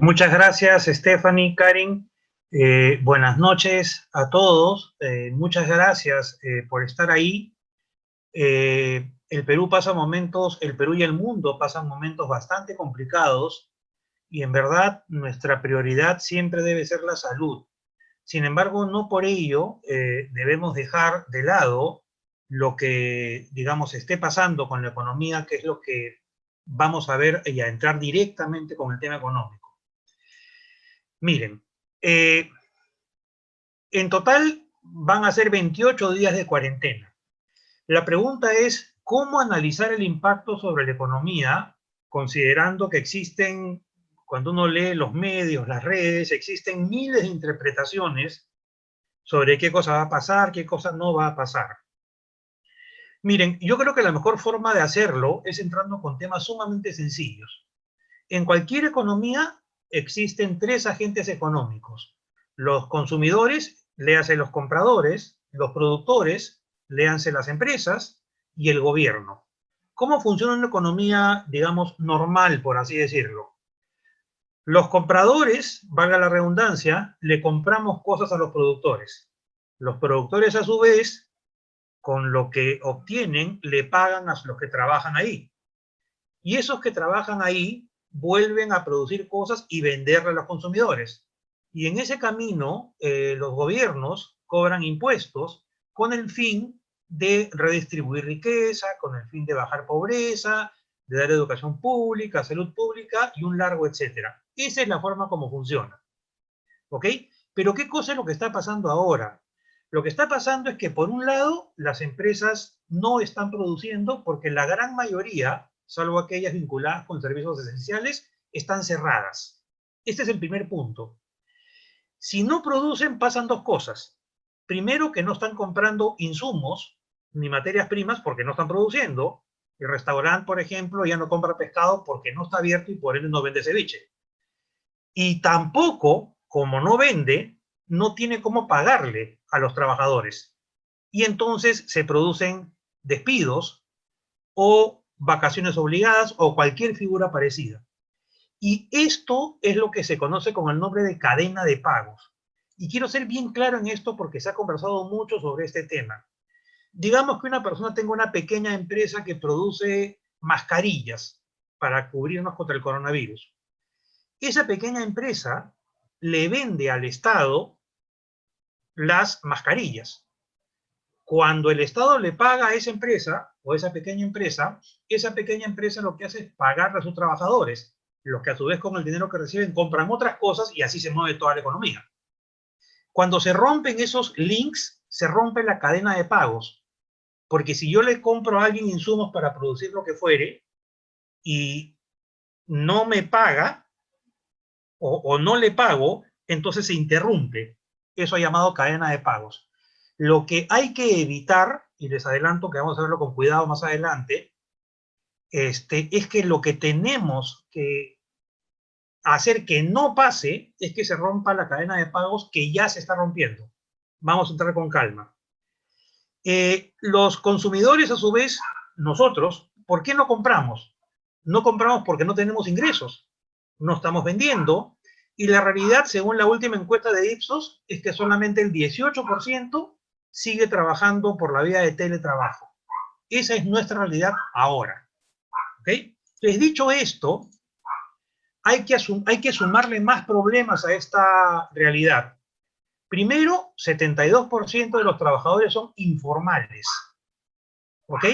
Muchas gracias, Stephanie, Karin. Buenas noches a todos. Muchas gracias por estar ahí. El Perú y el mundo pasan momentos bastante complicados y en verdad nuestra prioridad siempre debe ser la salud. Sin embargo, no por ello debemos dejar de lado lo que, digamos, esté pasando con la economía, que es lo que vamos a ver y a entrar directamente con el tema económico. Miren, en total van a ser 28 días de cuarentena. La pregunta es, ¿cómo analizar el impacto sobre la economía, considerando que existen, cuando uno lee los medios, las redes, existen miles de interpretaciones sobre qué cosa va a pasar, qué cosa no va a pasar? Miren, yo creo que la mejor forma de hacerlo es entrando con temas sumamente sencillos. En cualquier economía existen tres agentes económicos: los consumidores, léase los compradores; los productores, léanse las empresas; y el gobierno. ¿Cómo funciona una economía, digamos, normal, por así decirlo? Los compradores, valga la redundancia, le compramos cosas a los productores. Los productores, a su vez, con lo que obtienen, le pagan a los que trabajan ahí. Y esos que trabajan ahí vuelven a producir cosas y venderlas a los consumidores. Y en ese camino, los gobiernos cobran impuestos con el fin de redistribuir riqueza, con el fin de bajar pobreza, de dar educación pública, salud pública y un largo etcétera. Esa es la forma como funciona. ¿Ok? Pero ¿qué cosa es lo que está pasando ahora? Lo que está pasando es que, por un lado, las empresas no están produciendo porque la gran mayoría, salvo aquellas vinculadas con servicios esenciales, están cerradas. Este es el primer punto. Si no producen, pasan dos cosas. Primero, que no están comprando insumos ni materias primas porque no están produciendo. El restaurante, por ejemplo, ya no compra pescado porque no está abierto y por ende no vende ceviche. Y tampoco, como no vende, no tiene cómo pagarle a los trabajadores. Y entonces se producen despidos o vacaciones obligadas o cualquier figura parecida. Y esto es lo que se conoce con el nombre de cadena de pagos. Y quiero ser bien claro en esto porque se ha conversado mucho sobre este tema. Digamos que una persona tenga una pequeña empresa que produce mascarillas para cubrirnos contra el coronavirus. Esa pequeña empresa le vende al Estado las mascarillas. Cuando el Estado le paga a esa empresa o esa pequeña empresa lo que hace es pagarle a sus trabajadores, los que a su vez con el dinero que reciben compran otras cosas y así se mueve toda la economía. Cuando se rompen esos links, se rompe la cadena de pagos, porque si yo le compro a alguien insumos para producir lo que fuere y no me paga o no le pago, entonces se interrumpe. Eso llamado cadena de pagos. Lo que hay que evitar, y les adelanto que vamos a verlo con cuidado más adelante, es que lo que tenemos que hacer que no pase es que se rompa la cadena de pagos que ya se está rompiendo. Vamos a entrar con calma. Los consumidores, a su vez, nosotros, ¿por qué no compramos? No compramos porque no tenemos ingresos, no estamos vendiendo, y la realidad, según la última encuesta de Ipsos, es que solamente el 18% sigue trabajando por la vía de teletrabajo. Esa es nuestra realidad ahora. ¿Ok? Entonces, dicho esto, hay que sumarle más problemas a esta realidad. Primero, 72% de los trabajadores son informales. ¿Ok?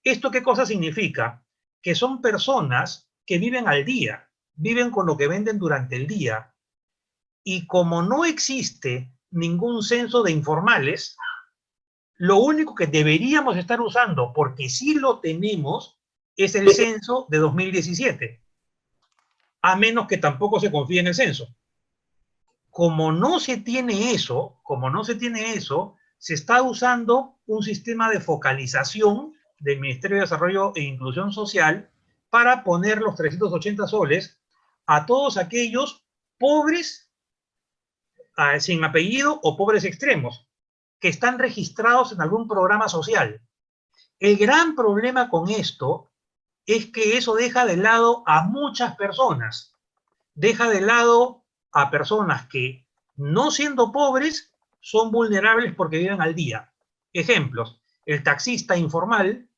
¿Esto qué cosa significa? Que son personas que viven al día, viven con lo que venden durante el día. Y como no existe ningún censo de informales, lo único que deberíamos estar usando, porque sí lo tenemos, es el censo de 2017. A menos que tampoco se confíe en el censo. Como no se tiene eso, se está usando un sistema de focalización del Ministerio de Desarrollo e Inclusión Social para poner los 380 soles a todos aquellos pobres sin apellido o pobres extremos que están registrados en algún programa social. El gran problema con esto es que eso deja de lado a muchas personas. deja de lado a personas que, no siendo pobres, son vulnerables porque viven al día. Ejemplos: el taxista informal,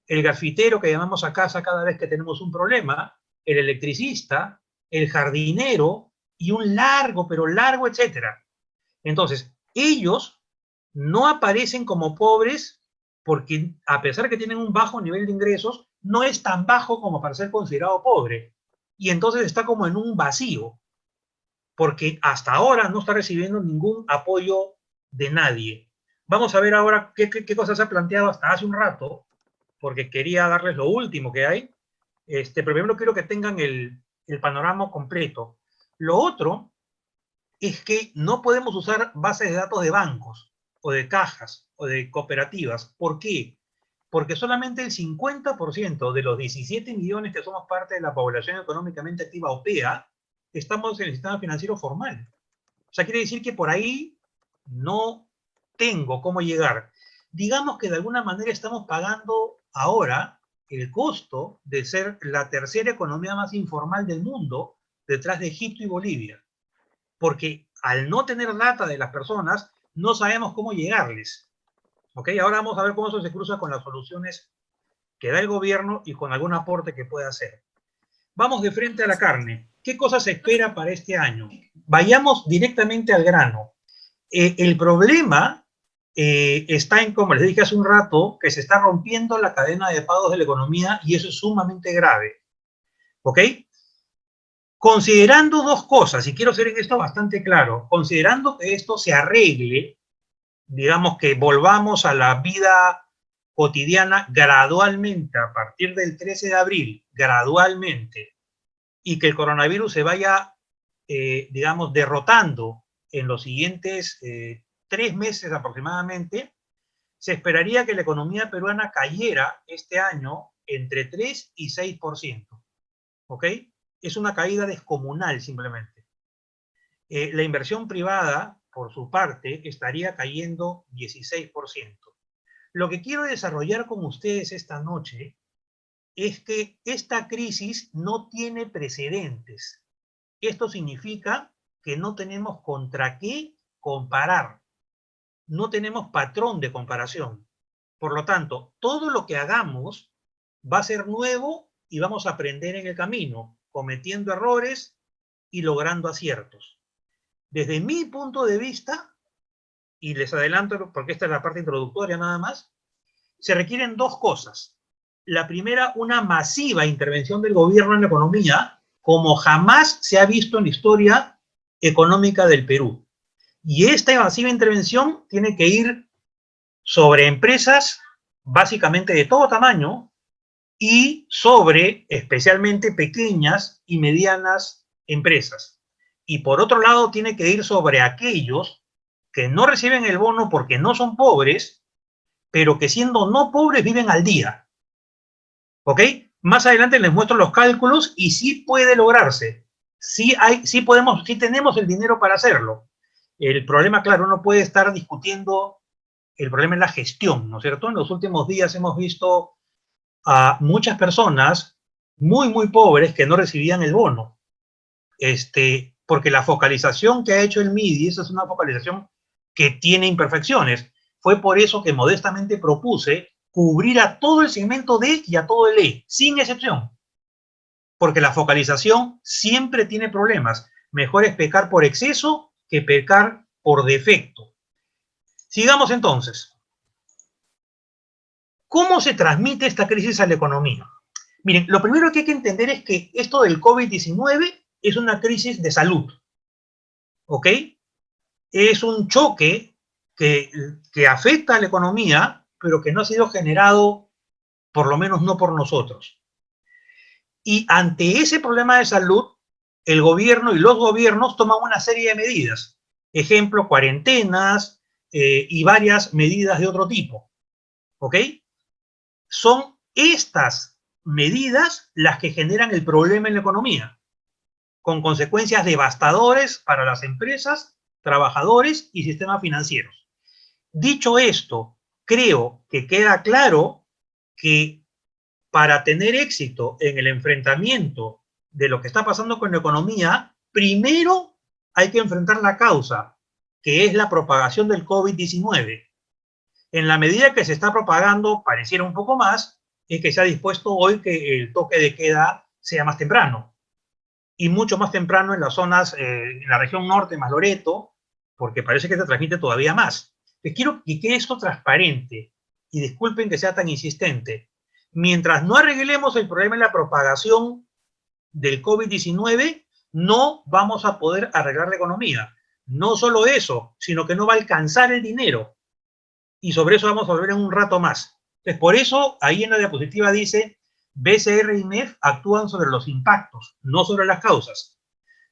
el grafitero que llamamos a casa cada vez que tenemos un problema, el electricista, el jardinero y un largo, pero largo, etcétera. Entonces, ellos no aparecen como pobres porque, a pesar que tienen un bajo nivel de ingresos, no es tan bajo como para ser considerado pobre. Y entonces está como en un vacío, porque hasta ahora no está recibiendo ningún apoyo de nadie. Vamos a ver ahora qué cosas se ha planteado hasta hace un rato, porque quería darles lo último que hay. Pero primero quiero que tengan el panorama completo. Lo otro es que no podemos usar bases de datos de bancos, o de cajas, o de cooperativas. ¿Por qué? Porque solamente el 50% de los 17 millones que somos parte de la población económicamente activa OPEA, estamos en el sistema financiero formal. O sea, quiere decir que por ahí no tengo cómo llegar. Digamos que de alguna manera estamos pagando ahora el costo de ser la tercera economía más informal del mundo, detrás de Egipto y Bolivia. Porque al no tener data de las personas, no sabemos cómo llegarles. ¿Ok? Ahora vamos a ver cómo eso se cruza con las soluciones que da el gobierno y con algún aporte que pueda hacer. Vamos de frente a la carne. ¿Qué cosas se espera para este año? Vayamos directamente al grano. El problema está en, como les dije hace un rato, que se está rompiendo la cadena de pagos de la economía y eso es sumamente grave. ¿Ok? Considerando dos cosas, y quiero ser en esto bastante claro, considerando que esto se arregle, digamos que volvamos a la vida cotidiana gradualmente a partir del 13 de abril, gradualmente, y que el coronavirus se vaya, digamos, derrotando en los siguientes 3 meses aproximadamente, se esperaría que la economía peruana cayera este año entre 3 y 6%. ¿Ok? Es una caída descomunal simplemente. La inversión privada, por su parte, estaría cayendo 16%. Lo que quiero desarrollar con ustedes esta noche es que esta crisis no tiene precedentes. Esto significa que no tenemos contra qué comparar, no tenemos patrón de comparación. Por lo tanto, todo lo que hagamos va a ser nuevo y vamos a aprender en el camino, cometiendo errores y logrando aciertos. Desde mi punto de vista, y les adelanto porque esta es la parte introductoria nada más, se requieren dos cosas. La primera, una masiva intervención del gobierno en la economía, como jamás se ha visto en la historia económica del Perú. Y esta masiva intervención tiene que ir sobre empresas básicamente de todo tamaño y sobre especialmente pequeñas y medianas empresas. Y por otro lado tiene que ir sobre aquellos que no reciben el bono porque no son pobres, pero que siendo no pobres viven al día. ¿Ok? Más adelante les muestro los cálculos y sí puede lograrse. Sí tenemos el dinero para hacerlo. El problema, claro, uno puede estar discutiendo, el problema es la gestión, ¿no es cierto? En los últimos días hemos visto a muchas personas muy, muy pobres que no recibían el bono. Porque la focalización que ha hecho el MIDI, esa es una focalización que tiene imperfecciones. Fue por eso que modestamente propuse cubrir a todo el segmento D y a todo el E, sin excepción. Porque la focalización siempre tiene problemas. Mejor es pecar por exceso que pecar por defecto. Sigamos entonces. ¿Cómo se transmite esta crisis a la economía? Miren, lo primero que hay que entender es que esto del COVID-19 es una crisis de salud. ¿Ok? Es un choque que afecta a la economía, pero que no ha sido generado, por lo menos no por nosotros. Y ante ese problema de salud, el gobierno y los gobiernos toman una serie de medidas. Ejemplo, cuarentenas y varias medidas de otro tipo. ¿Ok? Son estas medidas las que generan el problema en la economía, con consecuencias devastadoras para las empresas, trabajadores y sistemas financieros. Dicho esto, creo que queda claro que para tener éxito en el enfrentamiento de lo que está pasando con la economía, Primero hay que enfrentar la causa, que es la propagación del COVID-19. En la medida que se está propagando, pareciera un poco más, es que se ha dispuesto hoy que el toque de queda sea más temprano. Y mucho más temprano en las zonas, en la región norte, más Loreto, porque parece que se transmite todavía más. Les quiero que quede esto transparente, y disculpen que sea tan insistente. Mientras no arreglemos el problema de la propagación del COVID-19, no vamos a poder arreglar la economía. No solo eso, sino que no va a alcanzar el dinero. Y sobre eso vamos a volver en un rato más. Entonces, por eso, ahí en la diapositiva dice, BCR y MEF actúan sobre los impactos, no sobre las causas.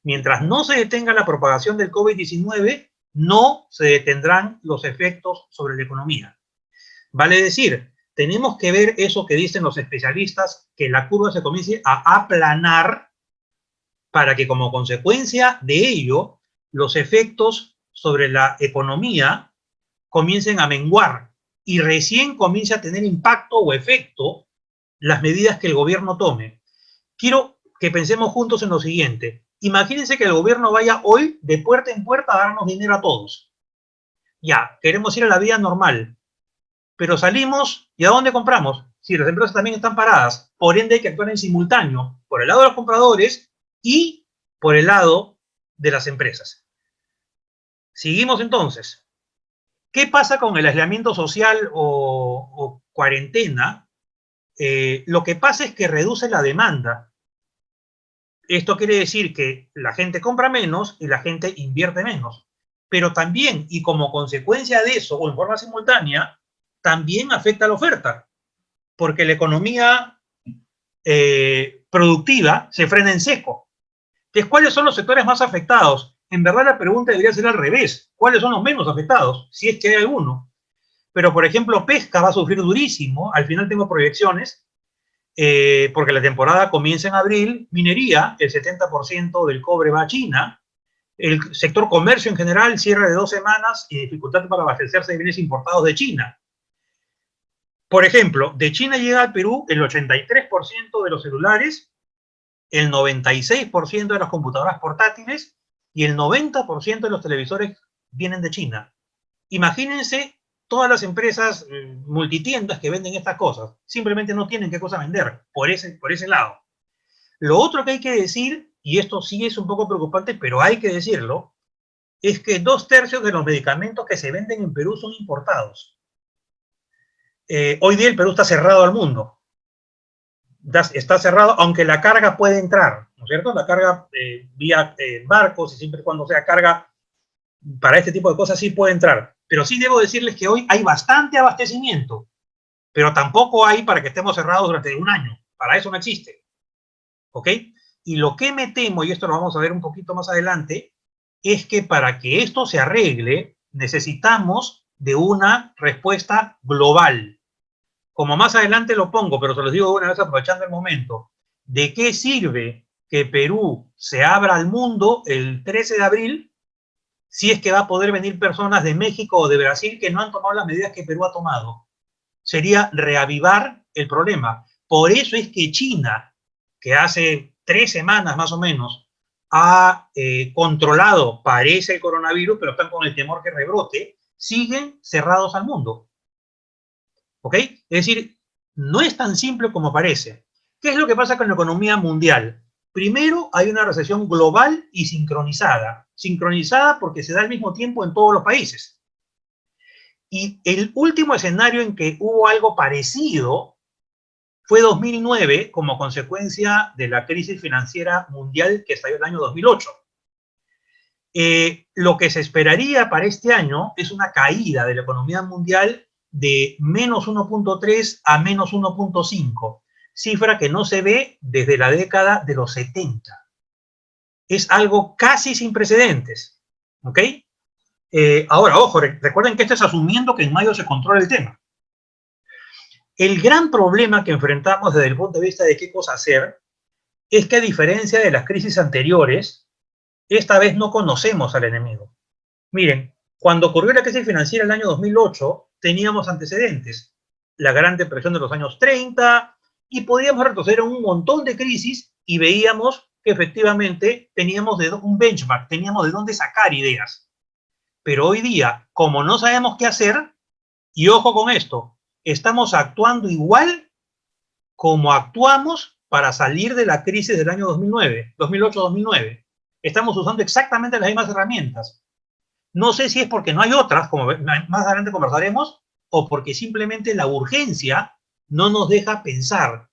Mientras no se detenga la propagación del COVID-19, no se detendrán los efectos sobre la economía. Vale decir, tenemos que ver eso que dicen los especialistas, que la curva se comience a aplanar para que como consecuencia de ello, los efectos sobre la economía comiencen a menguar y recién comience a tener impacto o efecto las medidas que el gobierno tome. Quiero que pensemos juntos en lo siguiente. Imagínense que el gobierno vaya hoy de puerta en puerta a darnos dinero a todos. Ya, queremos ir a la vida normal, pero salimos y ¿a dónde compramos? Si las empresas también están paradas, por ende hay que actuar en simultáneo, por el lado de los compradores y por el lado de las empresas. Seguimos entonces. ¿Qué pasa con el aislamiento social o cuarentena? Lo que pasa es que reduce la demanda. Esto quiere decir que la gente compra menos y la gente invierte menos. Pero también, y como consecuencia de eso, o en forma simultánea, también afecta a la oferta. Porque la economía productiva se frena en seco. Entonces, ¿cuáles son los sectores más afectados? En verdad la pregunta debería ser al revés. ¿Cuáles son los menos afectados? Si es que hay alguno. Pero, por ejemplo, pesca va a sufrir durísimo. Al final tengo proyecciones, porque la temporada comienza en abril. Minería, el 70% del cobre va a China. El sector comercio en general, cierre de 2 semanas y dificultad para abastecerse de bienes importados de China. Por ejemplo, de China llega al Perú el 83% de los celulares, el 96% de las computadoras portátiles y el 90% de los televisores vienen de China. Imagínense todas las empresas multitiendas que venden estas cosas. Simplemente no tienen qué cosa vender por ese lado. Lo otro que hay que decir, y esto sí es un poco preocupante, pero hay que decirlo, es que 2/3 de los medicamentos que se venden en Perú son importados. Hoy día el Perú está cerrado al mundo. Está cerrado, aunque la carga puede entrar, ¿no es cierto? La carga vía barcos y siempre y cuando sea carga para este tipo de cosas sí puede entrar. Pero sí debo decirles que hoy hay bastante abastecimiento, pero tampoco hay para que estemos cerrados durante un año. Para eso no existe. ¿Ok? Y lo que me temo, y esto lo vamos a ver un poquito más adelante, es que para que esto se arregle, necesitamos de una respuesta global. Como más adelante lo pongo, pero se los digo una vez aprovechando el momento, ¿de qué sirve que Perú se abra al mundo el 13 de abril si es que va a poder venir personas de México o de Brasil que no han tomado las medidas que Perú ha tomado? Sería reavivar el problema. Por eso es que China, que hace 3 semanas más o menos, ha controlado, parece el coronavirus, pero están con el temor que rebrote, siguen cerrados al mundo. ¿Ok? Es decir, no es tan simple como parece. ¿Qué es lo que pasa con la economía mundial? Primero, hay una recesión global y sincronizada. Sincronizada porque se da al mismo tiempo en todos los países. Y el último escenario en que hubo algo parecido fue 2009 como consecuencia de la crisis financiera mundial que estalló el año 2008. Lo que se esperaría para este año es una caída de la economía mundial de menos 1.3 a menos 1.5, cifra que no se ve desde la década de los 70. Es algo casi sin precedentes. ¿Ok? Ahora, ojo, recuerden que esto es asumiendo que en mayo se controla el tema. El gran problema que enfrentamos desde el punto de vista de qué cosa hacer es que, a diferencia de las crisis anteriores, esta vez no conocemos al enemigo. Miren, cuando ocurrió la crisis financiera en el año 2008, teníamos antecedentes. La Gran Depresión de los años 30, y podíamos retroceder a un montón de crisis y veíamos que efectivamente teníamos un benchmark, teníamos de dónde sacar ideas. Pero hoy día, como no sabemos qué hacer, y ojo con esto, estamos actuando igual como actuamos para salir de la crisis del año 2009, 2008-2009. Estamos usando exactamente las mismas herramientas. No sé si es porque no hay otras, como más adelante conversaremos, o porque simplemente la urgencia no nos deja pensar.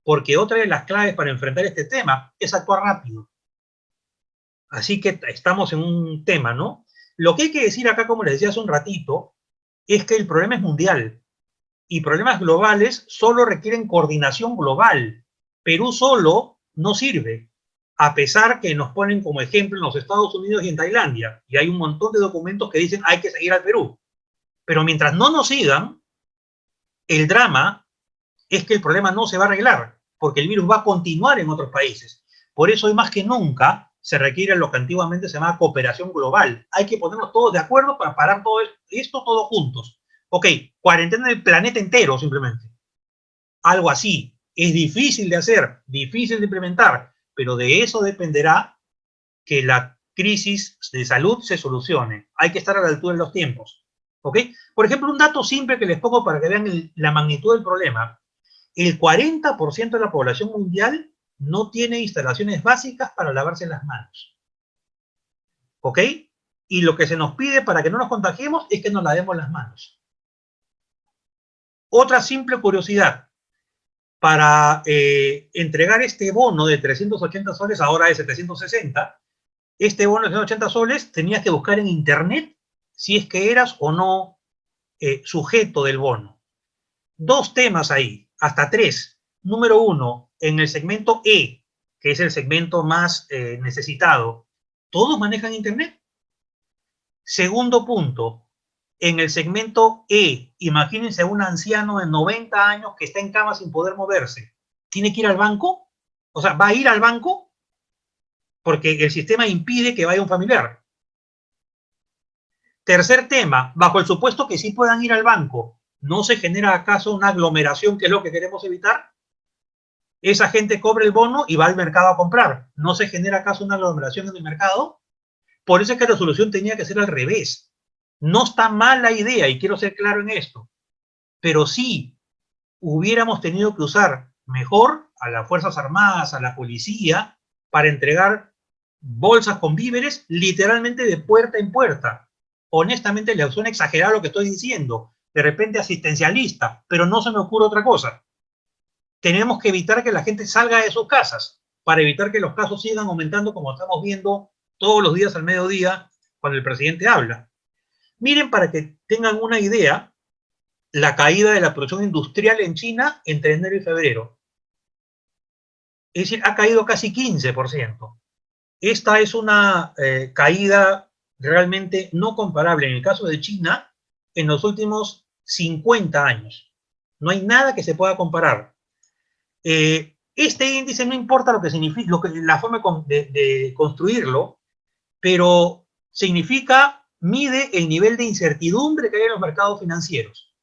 Porque otra de las claves para enfrentar este tema es actuar rápido. Así que estamos en un tema, ¿no? Lo que hay que decir acá, como les decía hace un ratito, es que el problema es mundial. Y problemas globales solo requieren coordinación global. Perú solo no sirve, a pesar que nos ponen como ejemplo en los Estados Unidos y en Tailandia. Y hay un montón de documentos que dicen hay que seguir al Perú. Pero mientras no nos sigan, el drama es que el problema no se va a arreglar, porque el virus va a continuar en otros países. Por eso hoy más que nunca se requiere lo que antiguamente se llamaba cooperación global. Hay que ponernos todos de acuerdo para parar todo esto todos juntos. Ok, cuarentena del planeta entero simplemente. Algo así. Es difícil de hacer, difícil de implementar, pero de eso dependerá que la crisis de salud se solucione. Hay que estar a la altura de los tiempos. ¿Ok? Por ejemplo, un dato simple que les pongo para que vean la magnitud del problema. El 40% de la población mundial no tiene instalaciones básicas para lavarse las manos. ¿Ok? Y lo que se nos pide para que no nos contagiemos es que nos lavemos las manos. Otra simple curiosidad. Para entregar este bono de 380 soles, ahora de 760, este bono de 380 soles tenías que buscar en internet si es que eras o no sujeto del bono. Dos temas ahí, hasta tres. Número uno, en el segmento E, que es el segmento más necesitado, ¿todos manejan internet? Segundo punto, en el segmento E, imagínense a un anciano de 90 años que está en cama sin poder moverse. ¿Tiene que ir al banco? O sea, ¿va a ir al banco? Porque el sistema impide que vaya un familiar. Tercer tema, bajo el supuesto que sí puedan ir al banco, ¿no se genera acaso una aglomeración, que es lo que queremos evitar? Esa gente cobra el bono y va al mercado a comprar. ¿No se genera acaso una aglomeración en el mercado? Por eso es que la solución tenía que ser al revés. No está mal la idea, y quiero ser claro en esto, pero sí hubiéramos tenido que usar mejor a las Fuerzas Armadas, a la policía, para entregar bolsas con víveres literalmente de puerta en puerta. Honestamente, le suena exagerado lo que estoy diciendo, de repente asistencialista, pero no se me ocurre otra cosa. Tenemos que evitar que la gente salga de sus casas, para evitar que los casos sigan aumentando como estamos viendo todos los días al mediodía cuando el presidente habla. Miren, para que tengan una idea, la caída de la producción industrial en China entre enero y febrero. Es decir, ha caído casi 15%. Esta es una caída realmente no comparable en el caso de China en los últimos 50 años. No hay nada que se pueda comparar. Este índice no importa lo que significa, la forma de construirlo, pero significa, mide el nivel de incertidumbre que hay en los mercados financieros.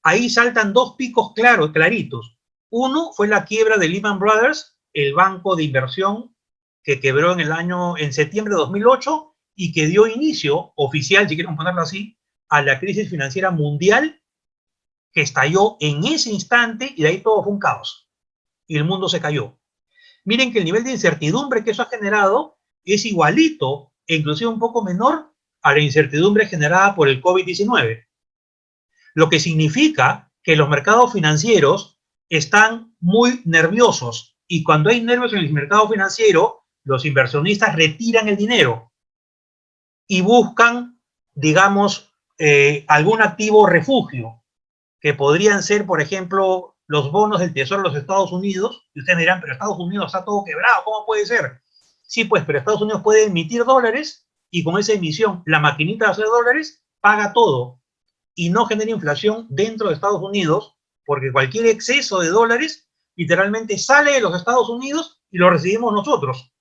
Ahí saltan dos picos claros, claritos. Uno fue la quiebra de Lehman Brothers, el banco de inversión que quebró en septiembre de 2008 y que dio inicio oficial, si quieren ponerlo así, a la crisis financiera mundial que estalló en ese instante y de ahí todo fue un caos y el mundo se cayó. Miren que el nivel de incertidumbre que eso ha generado es igualito, e inclusive un poco menor, a la incertidumbre generada por el COVID-19. Lo que significa que los mercados financieros están muy nerviosos y cuando hay nervios en el mercado financiero, los inversionistas retiran el dinero y buscan, digamos, algún activo refugio, que podrían ser, por ejemplo, los bonos del Tesoro de los Estados Unidos. Y ustedes dirán, pero Estados Unidos está todo quebrado, ¿cómo puede ser? Sí, pues, pero Estados Unidos puede emitir dólares y con esa emisión, la maquinita de hacer dólares paga todo y no genera inflación dentro de Estados Unidos, porque cualquier exceso de dólares literalmente sale de los Estados Unidos y lo recibimos nosotros.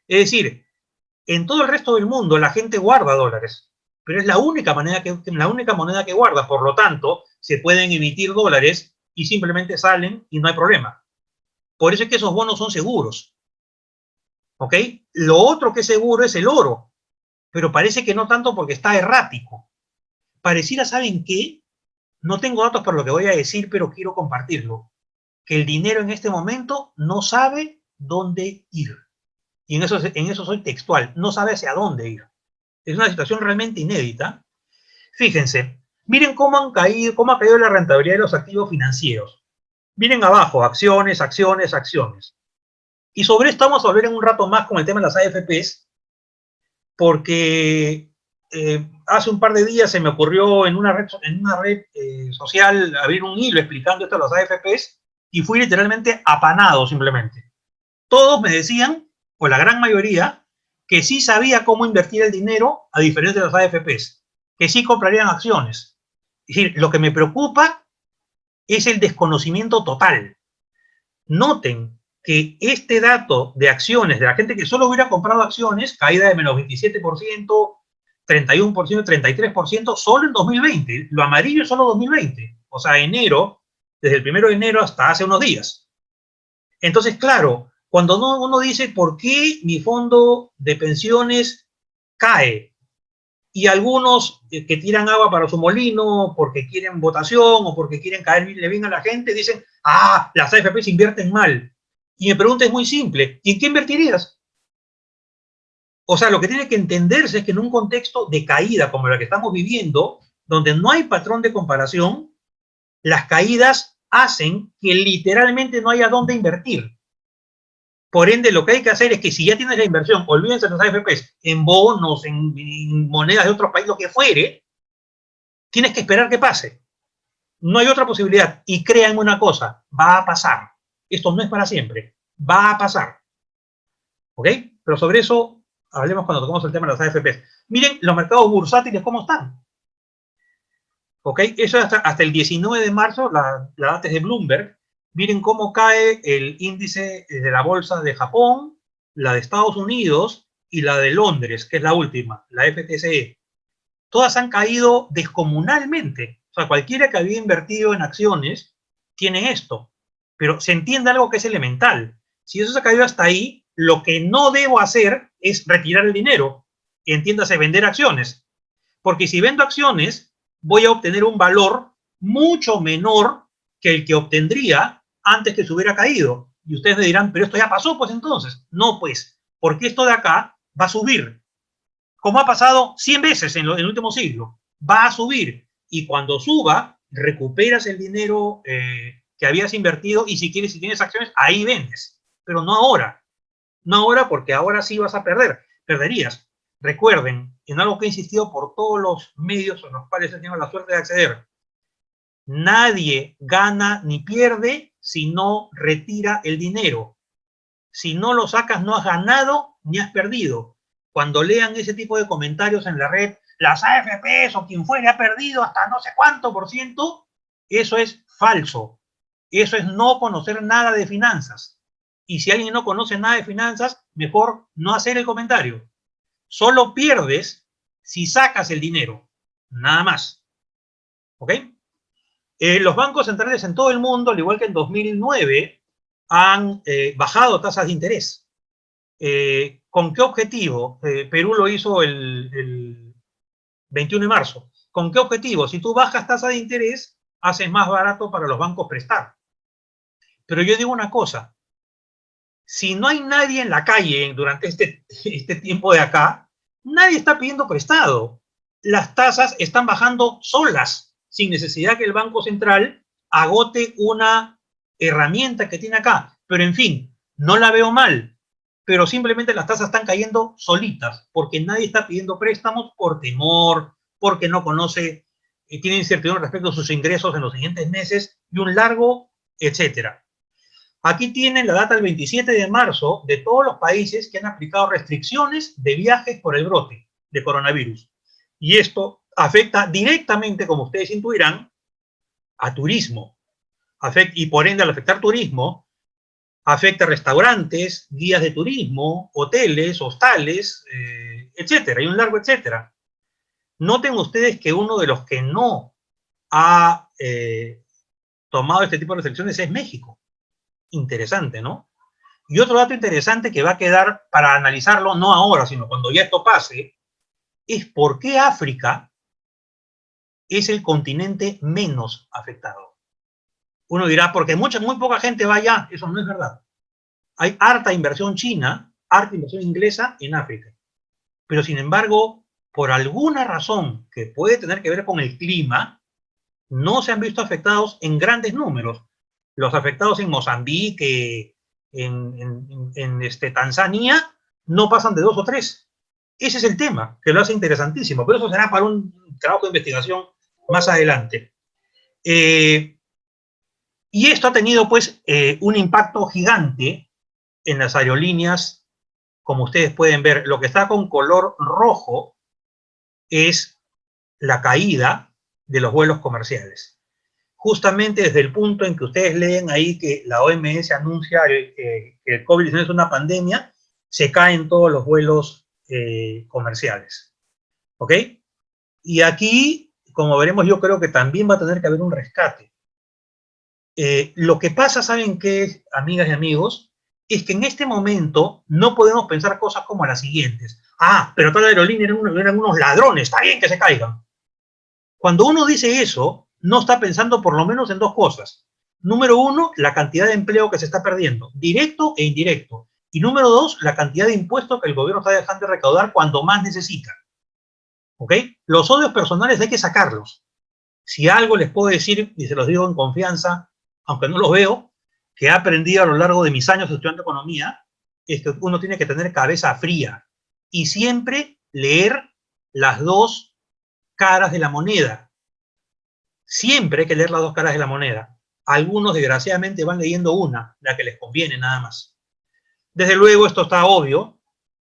Es decir, en todo el resto del mundo la gente guarda dólares, pero es la única moneda que guarda, por lo tanto, se pueden emitir dólares y simplemente salen y no hay problema. Por eso es que esos bonos son seguros. ¿ok? Lo otro que es seguro es el oro, pero parece que no tanto porque está errático. Pareciera, ¿saben qué? No tengo datos por lo que voy a decir, pero quiero compartirlo. Que el dinero en este momento no sabe dónde ir. Y en eso soy textual, no sabe hacia dónde ir. Es una situación realmente inédita. Fíjense, miren cómo ha caído la rentabilidad de los activos financieros. Miren abajo, acciones, acciones, acciones. Y sobre esto vamos a volver en un rato más con el tema de las AFPs, porque hace un par de días se me ocurrió en una red social abrir un hilo explicando esto de las AFPs y fui literalmente apanado simplemente. Todos me decían, o la gran mayoría, que sí sabía cómo invertir el dinero a diferencia de las AFPs, que sí comprarían acciones. Es decir, lo que me preocupa es el desconocimiento total. Noten que este dato de acciones, de la gente que solo hubiera comprado acciones, caída de menos 27%, 31%, 33%, solo en 2020. Lo amarillo es solo 2020. O sea, enero, desde el 1 de enero hasta hace unos días. Entonces, claro, cuando uno dice, ¿por qué mi fondo de pensiones cae? Y algunos que tiran agua para su molino porque quieren votación o porque quieren caerle bien a la gente, dicen, ah, las AFPs invierten mal. Y mi pregunta es muy simple, ¿y en qué invertirías? O sea, lo que tiene que entenderse es que en un contexto de caída como la que estamos viviendo, donde no hay patrón de comparación, las caídas hacen que literalmente no haya dónde invertir. Por ende, lo que hay que hacer es que si ya tienes la inversión, olvídense de los AFPs, en bonos, en monedas de otro país, lo que fuere, tienes que esperar que pase. No hay otra posibilidad. Y créanme una cosa, va a pasar. Esto no es para siempre. Va a pasar. ¿Ok? Pero sobre eso hablemos cuando toquemos el tema de las AFPs. Miren los mercados bursátiles cómo están. ¿Ok? Eso hasta el 19 de marzo, la data es de Bloomberg. Miren cómo cae el índice de la bolsa de Japón, la de Estados Unidos y la de Londres, que es la última, la FTSE. Todas han caído descomunalmente. O sea, cualquiera que había invertido en acciones tiene esto. Pero se entiende algo que es elemental. Si eso se ha caído hasta ahí, lo que no debo hacer es retirar el dinero. Entiéndase, vender acciones. Porque si vendo acciones, voy a obtener un valor mucho menor que el que obtendría antes que se hubiera caído. Y ustedes me dirán, pero esto ya pasó, pues entonces. No, pues, porque esto de acá va a subir. Como ha pasado 100 veces en el último siglo. Va a subir. Y cuando suba, recuperas el dinero que habías invertido y si quieres, si tienes acciones, ahí vendes. Pero no ahora. No ahora porque ahora sí vas a perder. Perderías. Recuerden, en algo que he insistido por todos los medios en los cuales he tenido la suerte de acceder, nadie gana ni pierde si no retira el dinero. Si no lo sacas, no has ganado ni has perdido. Cuando lean ese tipo de comentarios en la red, las AFPs o quien fuera ha perdido hasta no sé cuánto por ciento, eso es falso. Eso es no conocer nada de finanzas. Y si alguien no conoce nada de finanzas, mejor no hacer el comentario. Solo pierdes si sacas el dinero, nada más. ¿Ok? Los bancos centrales en todo el mundo, al igual que en 2009, han bajado tasas de interés. ¿Con qué objetivo? Perú lo hizo el 21 de marzo. ¿Con qué objetivo? Si tú bajas tasa de interés, haces más barato para los bancos prestar. Pero yo digo una cosa, si no hay nadie en la calle durante este tiempo de acá, nadie está pidiendo prestado. Las tasas están bajando solas, sin necesidad que el Banco Central agote una herramienta que tiene acá. Pero en fin, no la veo mal, pero simplemente las tasas están cayendo solitas, porque nadie está pidiendo préstamos por temor, porque no conoce, tiene incertidumbre respecto a sus ingresos en los siguientes meses y un largo, etcétera. Aquí tienen la data del 27 de marzo de todos los países que han aplicado restricciones de viajes por el brote de coronavirus. Y esto afecta directamente, como ustedes intuirán, a turismo. Y por ende, al afectar turismo, afecta a restaurantes, guías de turismo, hoteles, hostales, etcétera, y un largo etcétera. Noten ustedes que uno de los que no ha tomado este tipo de restricciones es México. Interesante, ¿no? Y otro dato interesante que va a quedar para analizarlo, no ahora, sino cuando ya esto pase, es por qué África es el continente menos afectado. Uno dirá, porque muy poca gente va allá. Eso no es verdad. Hay harta inversión china, harta inversión inglesa en África. Pero sin embargo, por alguna razón que puede tener que ver con el clima, no se han visto afectados en grandes números. Los afectados en Mozambique, en Tanzania, no pasan de 2 o 3. Ese es el tema, que lo hace interesantísimo, pero eso será para un trabajo de investigación más adelante. Y esto ha tenido pues un impacto gigante en las aerolíneas, como ustedes pueden ver. Lo que está con color rojo es la caída de los vuelos comerciales. Justamente desde el punto en que ustedes leen ahí que la OMS anuncia que el COVID-19 es una pandemia, se caen todos los vuelos comerciales. ¿Ok? Y aquí, como veremos, yo creo que también va a tener que haber un rescate. Lo que pasa, ¿saben qué, amigas y amigos? Es que en este momento no podemos pensar cosas como las siguientes. Ah, pero toda la aerolínea eran unos ladrones, está bien que se caigan. Cuando uno dice eso, no está pensando por lo menos en 2 cosas. Número 1, la cantidad de empleo que se está perdiendo, directo e indirecto. Y número 2, la cantidad de impuestos que el gobierno está dejando de recaudar cuando más necesita. ¿Ok? Los odios personales hay que sacarlos. Si algo les puedo decir, y se los digo en confianza, aunque no lo veo, que he aprendido a lo largo de mis años estudiando economía, es que uno tiene que tener cabeza fría y siempre leer las 2 caras de la moneda. Siempre hay que leer las 2 caras de la moneda. Algunos, desgraciadamente, van leyendo una, la que les conviene nada más. Desde luego, esto está obvio.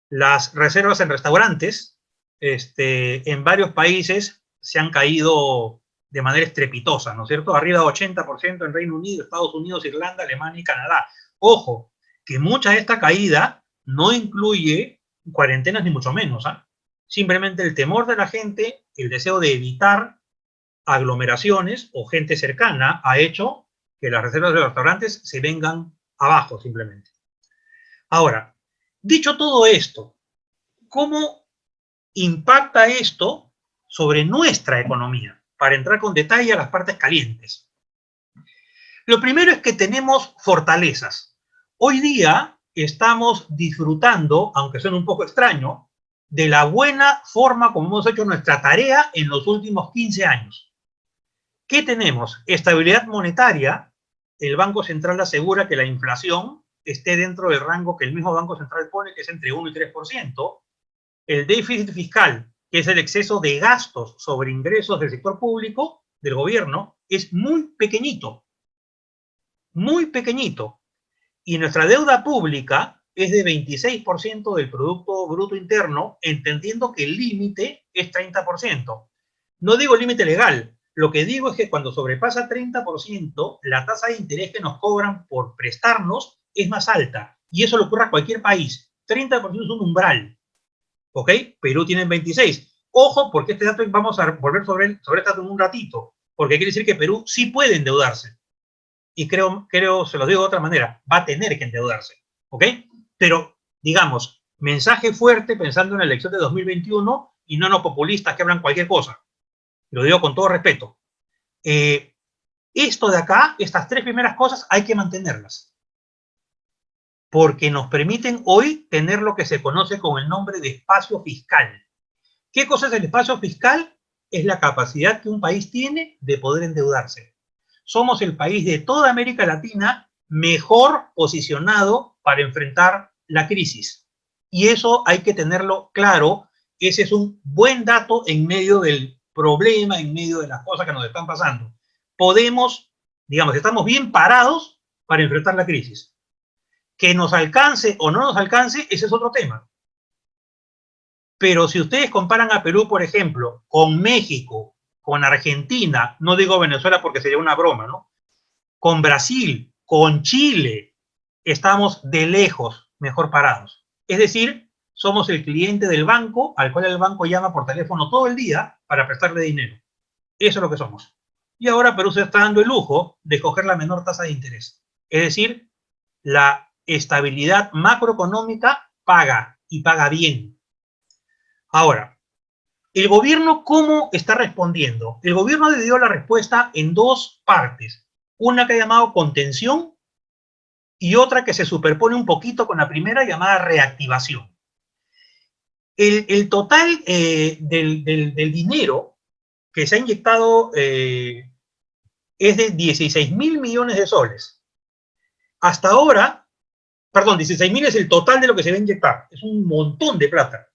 Las reservas en restaurantes, en varios países se han caído de manera estrepitosa, ¿no es cierto? Arriba de 80% en Reino Unido, Estados Unidos, Irlanda, Alemania y Canadá. Ojo, que mucha de esta caída no incluye cuarentenas ni mucho menos, ¿eh? Simplemente el temor de la gente, el deseo de evitar aglomeraciones o gente cercana ha hecho que las reservas de los restaurantes se vengan abajo simplemente. Ahora, dicho todo esto, ¿cómo impacta esto sobre nuestra economía? Para entrar con detalle a las partes calientes. Lo primero es que tenemos fortalezas. Hoy día estamos disfrutando, aunque suene un poco extraño, de la buena forma como hemos hecho nuestra tarea en los últimos 15 años. ¿Qué tenemos? Estabilidad monetaria. El Banco Central asegura que la inflación esté dentro del rango que el mismo Banco Central pone, que es entre 1 y 3%. El déficit fiscal, que es el exceso de gastos sobre ingresos del sector público, del gobierno, es muy pequeñito. Muy pequeñito. Y nuestra deuda pública es de 26% del Producto Bruto Interno, entendiendo que el límite es 30%. No digo límite legal, lo que digo es que cuando sobrepasa 30%, la tasa de interés que nos cobran por prestarnos es más alta. Y eso le ocurre a cualquier país. 30% es un umbral. ¿Ok? Perú tiene 26. Ojo, porque este dato vamos a volver sobre este dato en un ratito. Porque quiere decir que Perú sí puede endeudarse. Y creo, se los digo de otra manera, va a tener que endeudarse. ¿Ok? Pero, digamos, mensaje fuerte pensando en la elección de 2021 y no en los populistas que hablan cualquier cosa. Lo digo con todo respeto. Esto de acá, estas 3 primeras cosas, hay que mantenerlas. Porque nos permiten hoy tener lo que se conoce con el nombre de espacio fiscal. ¿Qué cosa es el espacio fiscal? Es la capacidad que un país tiene de poder endeudarse. Somos el país de toda América Latina mejor posicionado para enfrentar la crisis. Y eso hay que tenerlo claro. Ese es un buen dato en medio del problema, en medio de las cosas que nos están pasando. Podemos, digamos, estamos bien parados para enfrentar la crisis. Que nos alcance o no nos alcance, ese es otro tema. Pero si ustedes comparan a Perú, por ejemplo, con México, con Argentina, no digo Venezuela porque sería una broma, ¿no? Con Brasil, con Chile, estamos de lejos mejor parados. Es decir, somos el cliente del banco al cual el banco llama por teléfono todo el día para prestarle dinero. Eso es lo que somos. Y ahora Perú se está dando el lujo de coger la menor tasa de interés. Es decir, la estabilidad macroeconómica, paga, y paga bien. Ahora, ¿el gobierno cómo está respondiendo? El gobierno dio la respuesta en dos partes. Una que ha llamado contención y otra que se superpone un poquito con la primera, llamada reactivación. El total del dinero que se ha inyectado es de 16.000 millones de soles. Hasta ahora, perdón, 16.000 es el total de lo que se va a inyectar. Es un montón de plata.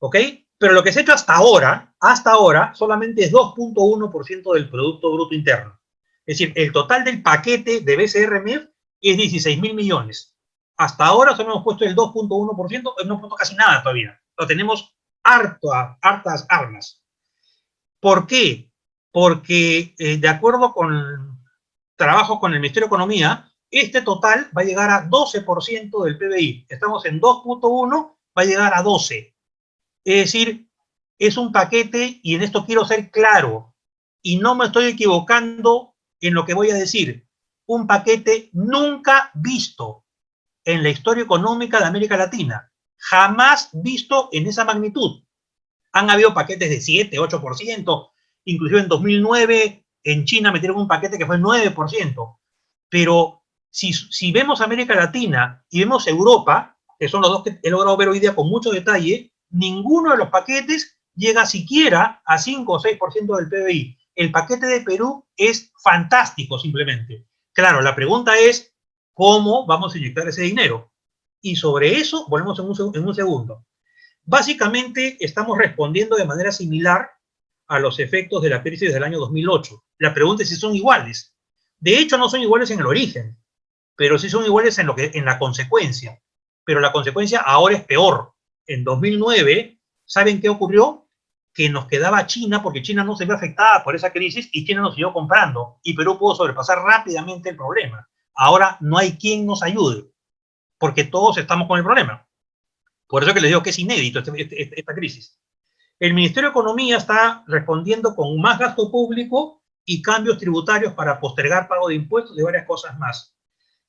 ¿Ok? Pero lo que se ha hecho hasta ahora, solamente es 2.1% del Producto Bruto Interno. Es decir, el total del paquete de BCR-MEF es 16.000 millones. Hasta ahora solo hemos puesto el 2.1%, no hemos puesto casi nada todavía. Lo tenemos hartas armas. ¿Por qué? Porque de acuerdo con trabajo con el Ministerio de Economía, este total va a llegar a 12% del PBI. Estamos en 2.1, va a llegar a 12. Es decir, es un paquete, y en esto quiero ser claro, y no me estoy equivocando en lo que voy a decir, un paquete nunca visto en la historia económica de América Latina, jamás visto en esa magnitud. Han habido paquetes de 7, 8%, inclusive en 2009 en China metieron un paquete que fue 9%, pero si vemos América Latina y vemos Europa, que son los dos que he logrado ver hoy día con mucho detalle, ninguno de los paquetes llega siquiera a 5 o 6% del PBI. El paquete de Perú es fantástico simplemente. Claro, la pregunta es, ¿cómo vamos a inyectar ese dinero? Y sobre eso volvemos en un segundo. Básicamente estamos respondiendo de manera similar a los efectos de la crisis del año 2008. La pregunta es si son iguales. De hecho, no son iguales en el origen, pero sí son iguales en la consecuencia. Pero la consecuencia ahora es peor. En 2009, ¿saben qué ocurrió? Que nos quedaba China, porque China no se vio afectada por esa crisis y China nos siguió comprando. Y Perú pudo sobrepasar rápidamente el problema. Ahora no hay quien nos ayude, porque todos estamos con el problema. Por eso que les digo que es inédito esta crisis. El Ministerio de Economía está respondiendo con más gasto público y cambios tributarios para postergar pago de impuestos y varias cosas más.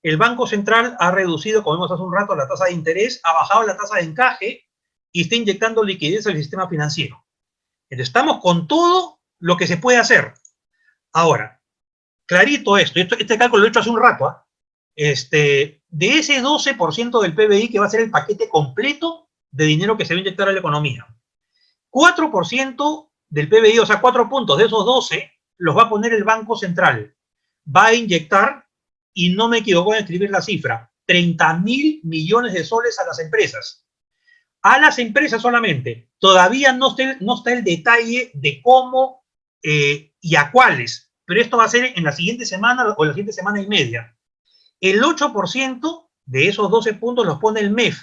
El Banco Central ha reducido, como vimos hace un rato, la tasa de interés, ha bajado la tasa de encaje y está inyectando liquidez al sistema financiero. Entonces, estamos con todo lo que se puede hacer. Ahora, clarito este cálculo lo he hecho hace un rato, de ese 12% del PBI que va a ser el paquete completo de dinero que se va a inyectar a la economía, 4% del PBI, o sea, 4 puntos de esos 12, los va a poner el Banco Central. Va a inyectar, y no me equivoco en escribir la cifra, 30.000 millones de soles a las empresas. A las empresas solamente. Todavía no está el detalle de cómo y a cuáles, pero esto va a ser en la siguiente semana o la siguiente semana y media. El 8% de esos 12 puntos los pone el MEF.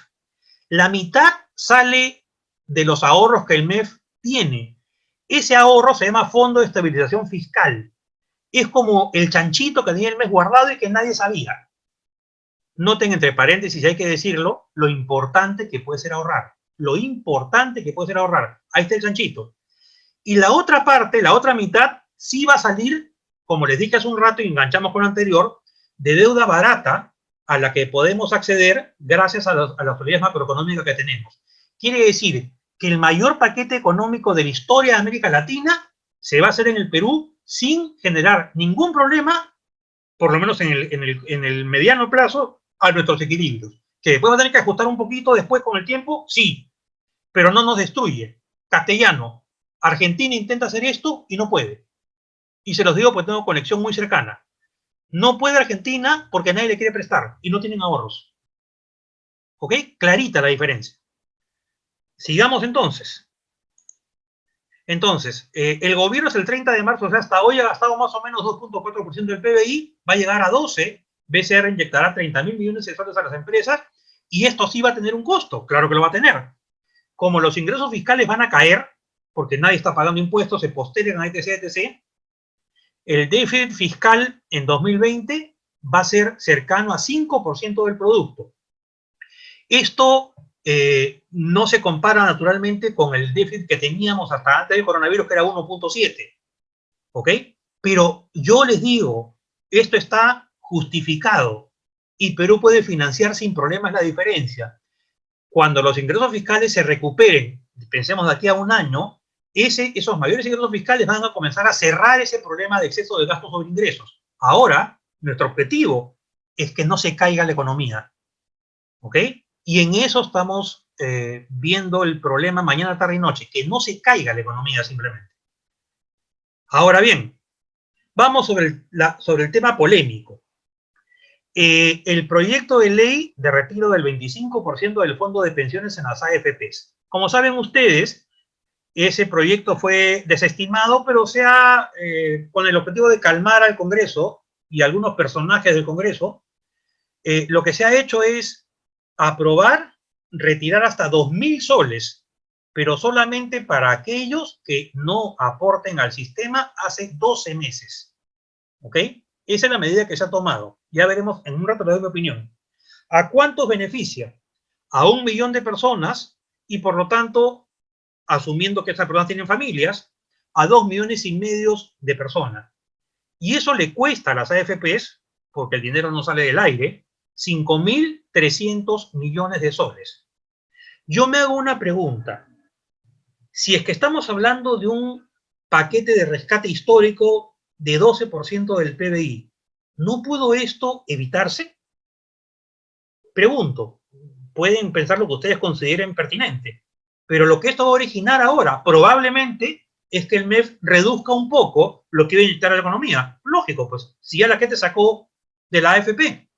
La mitad sale de los ahorros que el MEF tiene. Ese ahorro se llama Fondo de Estabilización Fiscal. Es como el chanchito que tenía el MEF guardado y que nadie sabía. Noten entre paréntesis, hay que decirlo, lo importante que puede ser ahorrar. Lo importante que puede ser ahorrar. Ahí está el chanchito. Y la otra parte, la otra mitad, sí va a salir, como les dije hace un rato y enganchamos con lo anterior, de deuda barata a la que podemos acceder gracias a las políticas macroeconómicas que tenemos. Quiere decir que el mayor paquete económico de la historia de América Latina se va a hacer en el Perú sin generar ningún problema, por lo menos en el mediano plazo, a nuestros equilibrios. Que después va a tener que ajustar un poquito después con el tiempo, sí, pero no nos destruye. Castellano, Argentina intenta hacer esto y no puede. Y se los digo porque tengo conexión muy cercana. No puede Argentina porque nadie le quiere prestar y no tienen ahorros. ¿Ok? Clarita la diferencia. Sigamos entonces. Entonces, el gobierno es el 30 de marzo, o sea, hasta hoy ha gastado más o menos 2.4% del PBI, va a llegar a 12, BCR inyectará 30.000 millones de soles a las empresas, y esto sí va a tener un costo, claro que lo va a tener. Como los ingresos fiscales van a caer, porque nadie está pagando impuestos, se postergan, etc., etc., el déficit fiscal en 2020 va a ser cercano a 5% del producto. Esto no se compara naturalmente con el déficit que teníamos hasta antes del coronavirus, que era 1.7. ¿Ok? Pero yo les digo, esto está justificado. y Perú puede financiar sin problemas la diferencia. Cuando los ingresos fiscales se recuperen, pensemos de aquí a un año, esos mayores ingresos fiscales van a comenzar a cerrar ese problema de exceso de gastos sobre ingresos. Ahora, nuestro objetivo es que no se caiga la economía, ¿ok? Y en eso estamos viendo el problema mañana, tarde y noche, que no se caiga la economía simplemente. Ahora bien, vamos sobre el tema polémico. El proyecto de ley de retiro del 25% del fondo de pensiones en las AFPs. Como saben ustedes, ese proyecto fue desestimado, pero con el objetivo de calmar al Congreso y algunos personajes del Congreso, lo que se ha hecho es aprobar retirar hasta 2.000 soles, pero solamente para aquellos que no aporten al sistema hace 12 meses. ¿Ok? Esa es la medida que se ha tomado. Ya veremos, en un rato le doy mi opinión. ¿A cuántos beneficia? A 1 millón de personas y por lo tanto, asumiendo que esas personas tienen familias, a 2,5 millones de personas. Y eso le cuesta a las AFPs, porque el dinero no sale del aire, 5.300 millones de soles. Yo me hago una pregunta. Si es que estamos hablando de un paquete de rescate histórico de 12% del PBI, ¿no pudo esto evitarse? Pregunto, pueden pensar lo que ustedes consideren pertinente, pero lo que esto va a originar ahora probablemente es que el MEF reduzca un poco lo que iba a inyectar a la economía. Lógico, pues, si ya la gente sacó de la AFP.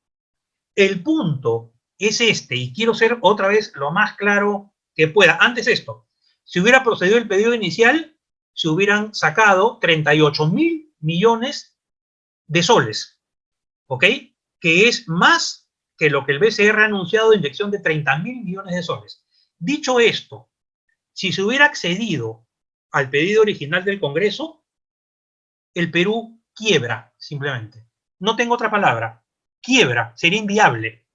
El punto es este, y quiero ser otra vez lo más claro que pueda. Antes esto, si hubiera procedido el pedido inicial, se hubieran sacado 38.000 millones de soles, ¿ok? Que es más que lo que el BCR ha anunciado de inyección de 30.000 millones de soles. Dicho esto, si se hubiera accedido al pedido original del Congreso, el Perú quiebra, simplemente. No tengo otra palabra. Quiebra, sería inviable.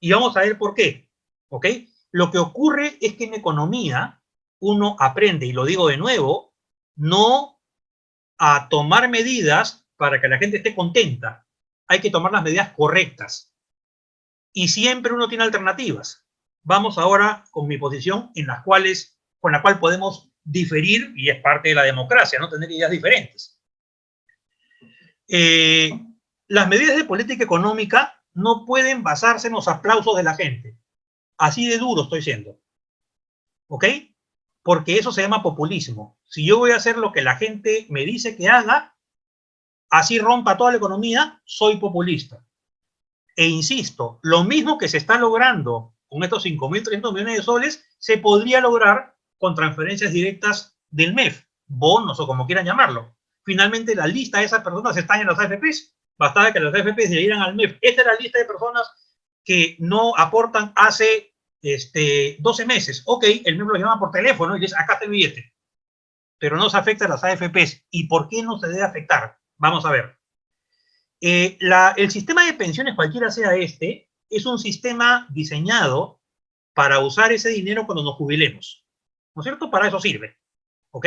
Y vamos a ver por qué. ¿Ok? Lo que ocurre es que en economía uno aprende, y lo digo de nuevo, no a tomar medidas para que la gente esté contenta. Hay que tomar las medidas correctas. Y siempre uno tiene alternativas. Vamos ahora con mi posición con la cual podemos diferir, y es parte de la democracia, no tener ideas diferentes. Las medidas de política económica no pueden basarse en los aplausos de la gente. Así de duro estoy siendo. ¿Ok? Porque eso se llama populismo. Si yo voy a hacer lo que la gente me dice que haga, así rompa toda la economía, soy populista. E insisto, lo mismo que se está logrando con estos 5.300 millones de soles, se podría lograr con transferencias directas del MEF, bonos o como quieran llamarlo. Finalmente, la lista de esas personas está en las AFPs. Bastaba que las AFPs le dieran al MEF. Esta es la lista de personas que no aportan hace 12 meses. Ok, el MEF lo llama por teléfono y dice, acá está el billete. Pero no se afecta a las AFPs. ¿Y por qué no se debe afectar? Vamos a ver. El sistema de pensiones, cualquiera sea es un sistema diseñado para usar ese dinero cuando nos jubilemos. ¿No es cierto? Para eso sirve. ¿Ok?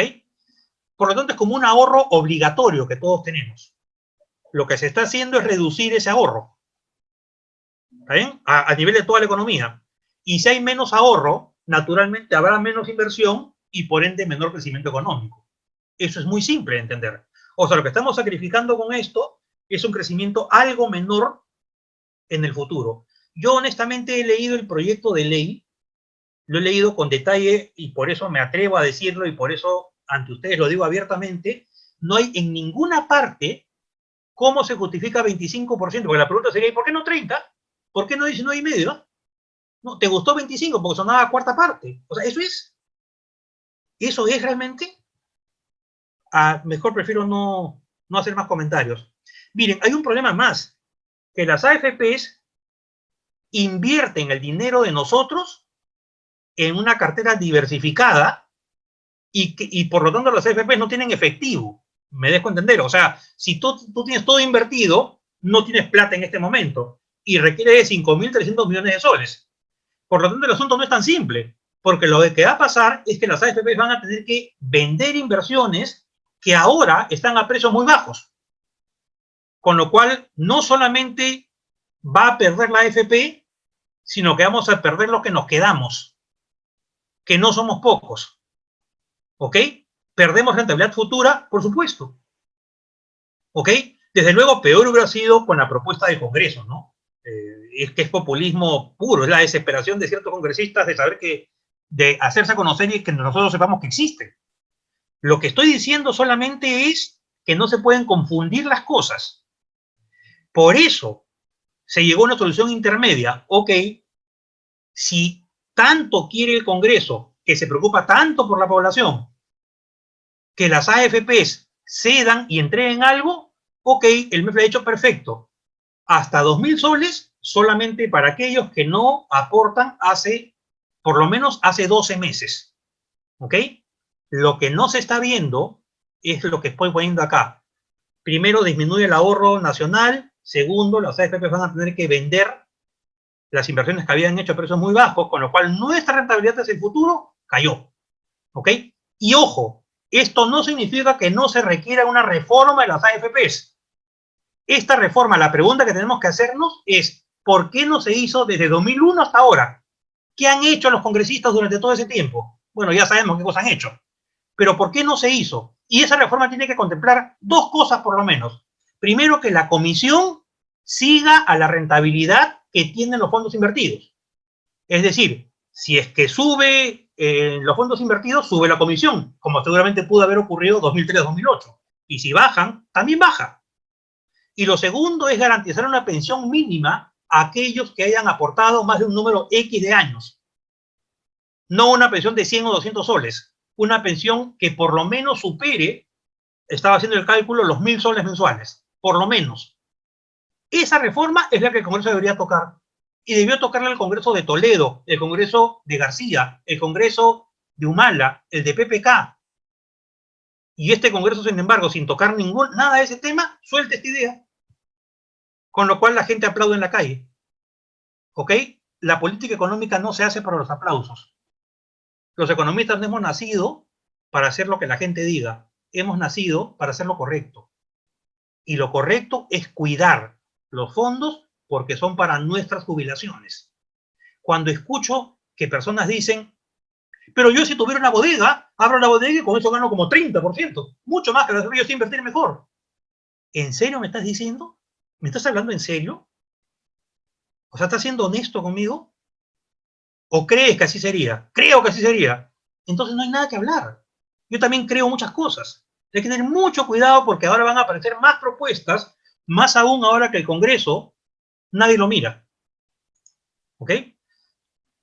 Por lo tanto, es como un ahorro obligatorio que todos tenemos. Lo que se está haciendo es reducir ese ahorro. ¿Está bien? A nivel de toda la economía. Y si hay menos ahorro, naturalmente habrá menos inversión y por ende menor crecimiento económico. Eso es muy simple de entender. O sea, lo que estamos sacrificando con esto es un crecimiento algo menor en el futuro. Yo honestamente he leído el proyecto de ley, lo he leído con detalle y por eso me atrevo a decirlo y por eso ante ustedes lo digo abiertamente, no hay en ninguna parte cómo se justifica 25%, porque la pregunta sería, ¿por qué no 30? ¿Por qué no 19,5? No, ¿te gustó 25? Porque sonaba cuarta parte. O sea, ¿eso es realmente? Mejor prefiero no hacer más comentarios. Miren, hay un problema más, que las AFPs invierten el dinero de nosotros en una cartera diversificada y por lo tanto las AFPs no tienen efectivo. Me dejo entender. O sea, si tú tienes todo invertido, no tienes plata en este momento y requiere de 5.300 millones de soles. Por lo tanto, el asunto no es tan simple, porque lo que va a pasar es que las AFPs van a tener que vender inversiones que ahora están a precios muy bajos. Con lo cual, no solamente va a perder la AFP, sino que vamos a perder los que nos quedamos, que no somos pocos. ¿Ok? ¿Perdemos rentabilidad futura? Por supuesto. ¿Ok? Desde luego, peor hubiera sido con la propuesta del Congreso, ¿no? Es que es populismo puro, es la desesperación de ciertos congresistas de saber que, de hacerse conocer y que nosotros sepamos que existe. Lo que estoy diciendo solamente es que no se pueden confundir las cosas. Por eso se llegó a una solución intermedia. Ok, si tanto quiere el Congreso, que se preocupa tanto por la población, que las AFPs cedan y entreguen algo, ok, el MEF le ha dicho perfecto. Hasta 2.000 soles solamente para aquellos que no aportan por lo menos hace 12 meses. ¿Ok? Lo que no se está viendo es lo que estoy poniendo acá. Primero, disminuye el ahorro nacional. Segundo, las AFP van a tener que vender las inversiones que habían hecho a precios muy bajos, con lo cual nuestra rentabilidad hacia el futuro cayó. ¿Ok? Y ojo, esto no significa que no se requiera una reforma de las AFPs. Esta reforma, la pregunta que tenemos que hacernos es, ¿por qué no se hizo desde 2001 hasta ahora? ¿Qué han hecho los congresistas durante todo ese tiempo? Bueno, ya sabemos qué cosas han hecho. Pero ¿por qué no se hizo? Y esa reforma tiene que contemplar dos cosas por lo menos. Primero, que la comisión siga a la rentabilidad que tienen los fondos invertidos. Es decir, si es que sube los fondos invertidos, sube la comisión, como seguramente pudo haber ocurrido 2003-2008. Y si bajan, también baja. Y lo segundo es garantizar una pensión mínima a aquellos que hayan aportado más de un número X de años. No una pensión de 100 o 200 soles, una pensión que por lo menos supere, estaba haciendo el cálculo, los 1.000 soles mensuales, por lo menos. Esa reforma es la que el Congreso debería tocar. Y debió tocarla el Congreso de Toledo, el Congreso de García, el Congreso de Humala, el de PPK. Y este Congreso, sin embargo, sin tocar nada de ese tema, suelta esta idea. Con lo cual la gente aplaude en la calle. ¿Ok? La política económica no se hace para los aplausos. Los economistas no hemos nacido para hacer lo que la gente diga. Hemos nacido para hacer lo correcto. Y lo correcto es cuidar los fondos porque son para nuestras jubilaciones. Cuando escucho que personas dicen, pero yo si tuviera una bodega, abro la bodega y con eso gano como 30%, mucho más que lo que yo sé invertir mejor. ¿En serio me estás diciendo? ¿Me estás hablando en serio? O sea, ¿estás siendo honesto conmigo? ¿O crees que así sería? Creo que así sería. Entonces no hay nada que hablar. Yo también creo muchas cosas. Hay que tener mucho cuidado porque ahora van a aparecer más propuestas, más aún ahora que el Congreso nadie lo mira. ¿Ok?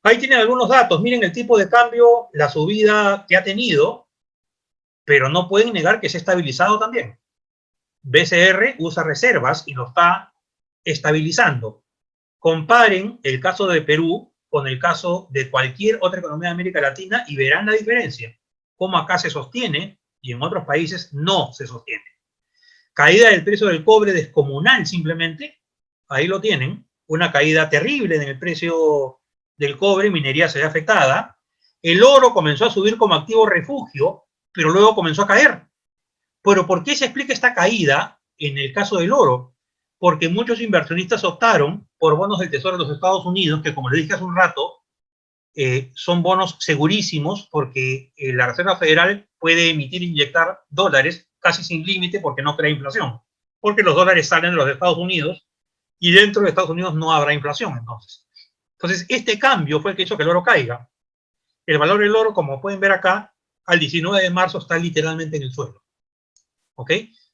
Ahí tienen algunos datos. Miren el tipo de cambio, la subida que ha tenido, pero no pueden negar que se ha estabilizado también. BCR usa reservas y lo está estabilizando. Comparen el caso de Perú con el caso de cualquier otra economía de América Latina y verán la diferencia. Cómo acá se sostiene y en otros países no se sostiene. Caída del precio del cobre descomunal simplemente. Ahí lo tienen. Una caída terrible en el precio del cobre, minería se ve afectada. El oro comenzó a subir como activo refugio, pero luego comenzó a caer. Pero ¿por qué se explica esta caída en el caso del oro? Porque muchos inversionistas optaron por bonos del Tesoro de los Estados Unidos, que como les dije hace un rato, son bonos segurísimos porque la Reserva Federal puede emitir e inyectar dólares casi sin límite porque no crea inflación. Porque los dólares salen de los Estados Unidos y dentro de Estados Unidos no habrá inflación entonces. Entonces, este cambio fue el que hizo que el oro caiga. El valor del oro, como pueden ver acá, al 19 de marzo está literalmente en el suelo. ¿Ok?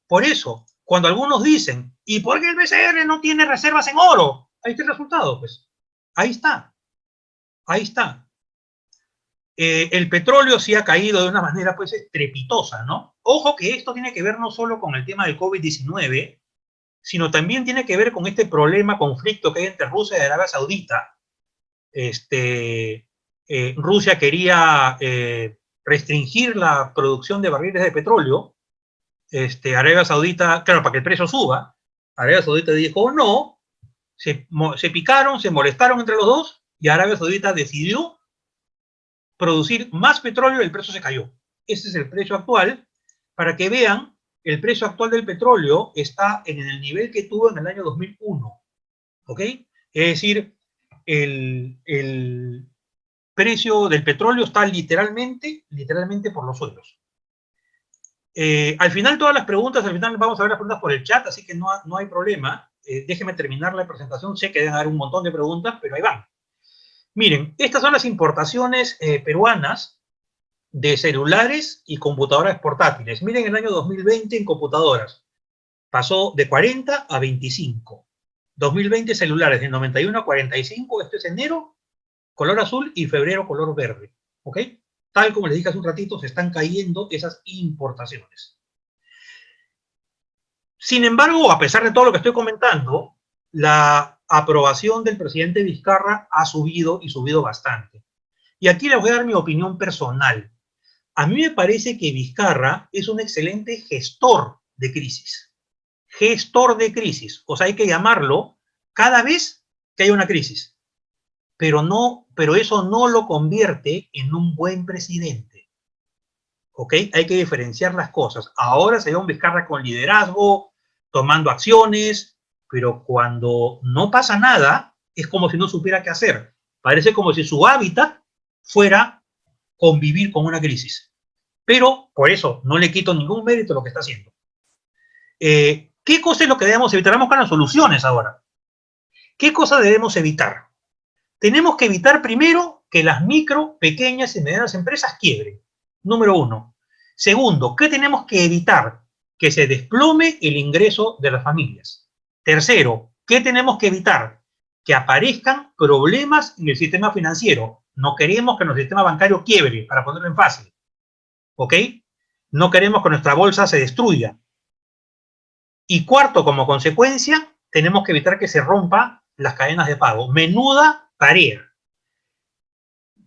Por eso, cuando algunos dicen, ¿y por qué el BCR no tiene reservas en oro? Ahí está el resultado, pues. Ahí está. Ahí está. El petróleo sí ha caído de una manera, pues, estrepitosa, ¿no? Ojo que esto tiene que ver no solo con el tema del COVID-19, sino también tiene que ver con este problema, conflicto que hay entre Rusia y Arabia Saudita. Rusia quería restringir la producción de barriles de petróleo. Arabia Saudita, claro, para que el precio suba, Arabia Saudita dijo no, se picaron, se molestaron entre los dos y Arabia Saudita decidió producir más petróleo y el precio se cayó. Ese es el precio actual. Para que vean, el precio actual del petróleo está en el nivel que tuvo en el año 2001. ¿Ok? Es decir, el precio del petróleo está literalmente por los suelos. Al final todas las preguntas, al final vamos a ver las preguntas por el chat, así que no hay problema. Déjenme terminar la presentación, sé que deben haber un montón de preguntas, pero ahí van. Miren, estas son las importaciones peruanas de celulares y computadoras portátiles. Miren el año 2020 en computadoras. Pasó de 40 a 25. 2020 celulares de 91 a 45, esto es enero, color azul, y febrero, color verde. ¿Ok? Tal como les dije hace un ratito, se están cayendo esas importaciones. Sin embargo, a pesar de todo lo que estoy comentando, la aprobación del presidente Vizcarra ha subido y subido bastante. Y aquí les voy a dar mi opinión personal. A mí me parece que Vizcarra es un excelente gestor de crisis. Gestor de crisis. O sea, hay que llamarlo cada vez que hay una crisis. Pero eso no lo convierte en un buen presidente. ¿Ok? Hay que diferenciar las cosas. Ahora se ve un Vizcarra con liderazgo, tomando acciones, pero cuando no pasa nada, es como si no supiera qué hacer. Parece como si su hábitat fuera convivir con una crisis. Pero, por eso, no le quito ningún mérito a lo que está haciendo. ¿Qué cosa es lo que debemos evitar? Vamos con las soluciones ahora. ¿Qué cosa debemos evitar? Tenemos que evitar primero que las micro, pequeñas y medianas empresas quiebren. Número uno. Segundo, ¿qué tenemos que evitar? Que se desplome el ingreso de las familias. Tercero, ¿qué tenemos que evitar? Que aparezcan problemas en el sistema financiero. No queremos que nuestro sistema bancario quiebre, para ponerlo en fácil. ¿Ok? No queremos que nuestra bolsa se destruya. Y cuarto, como consecuencia, tenemos que evitar que se rompan las cadenas de pago. Menuda tarea.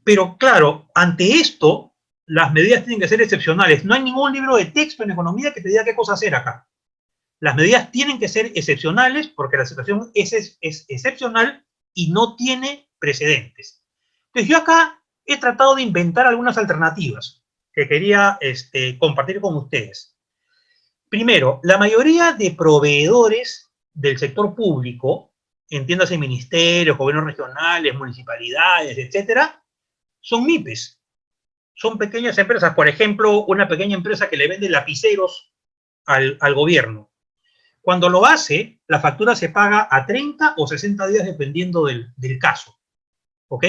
Pero claro, ante esto, las medidas tienen que ser excepcionales. No hay ningún libro de texto en economía que te diga qué cosa hacer acá. Las medidas tienen que ser excepcionales porque la situación es excepcional y no tiene precedentes. Entonces yo acá he tratado de inventar algunas alternativas que quería compartir con ustedes. Primero, la mayoría de proveedores del sector público, entiéndase ministerios, gobiernos regionales, municipalidades, etcétera, son MIPES, son pequeñas empresas. Por ejemplo, una pequeña empresa que le vende lapiceros al gobierno. Cuando lo hace, la factura se paga a 30 o 60 días dependiendo del caso. ¿Ok?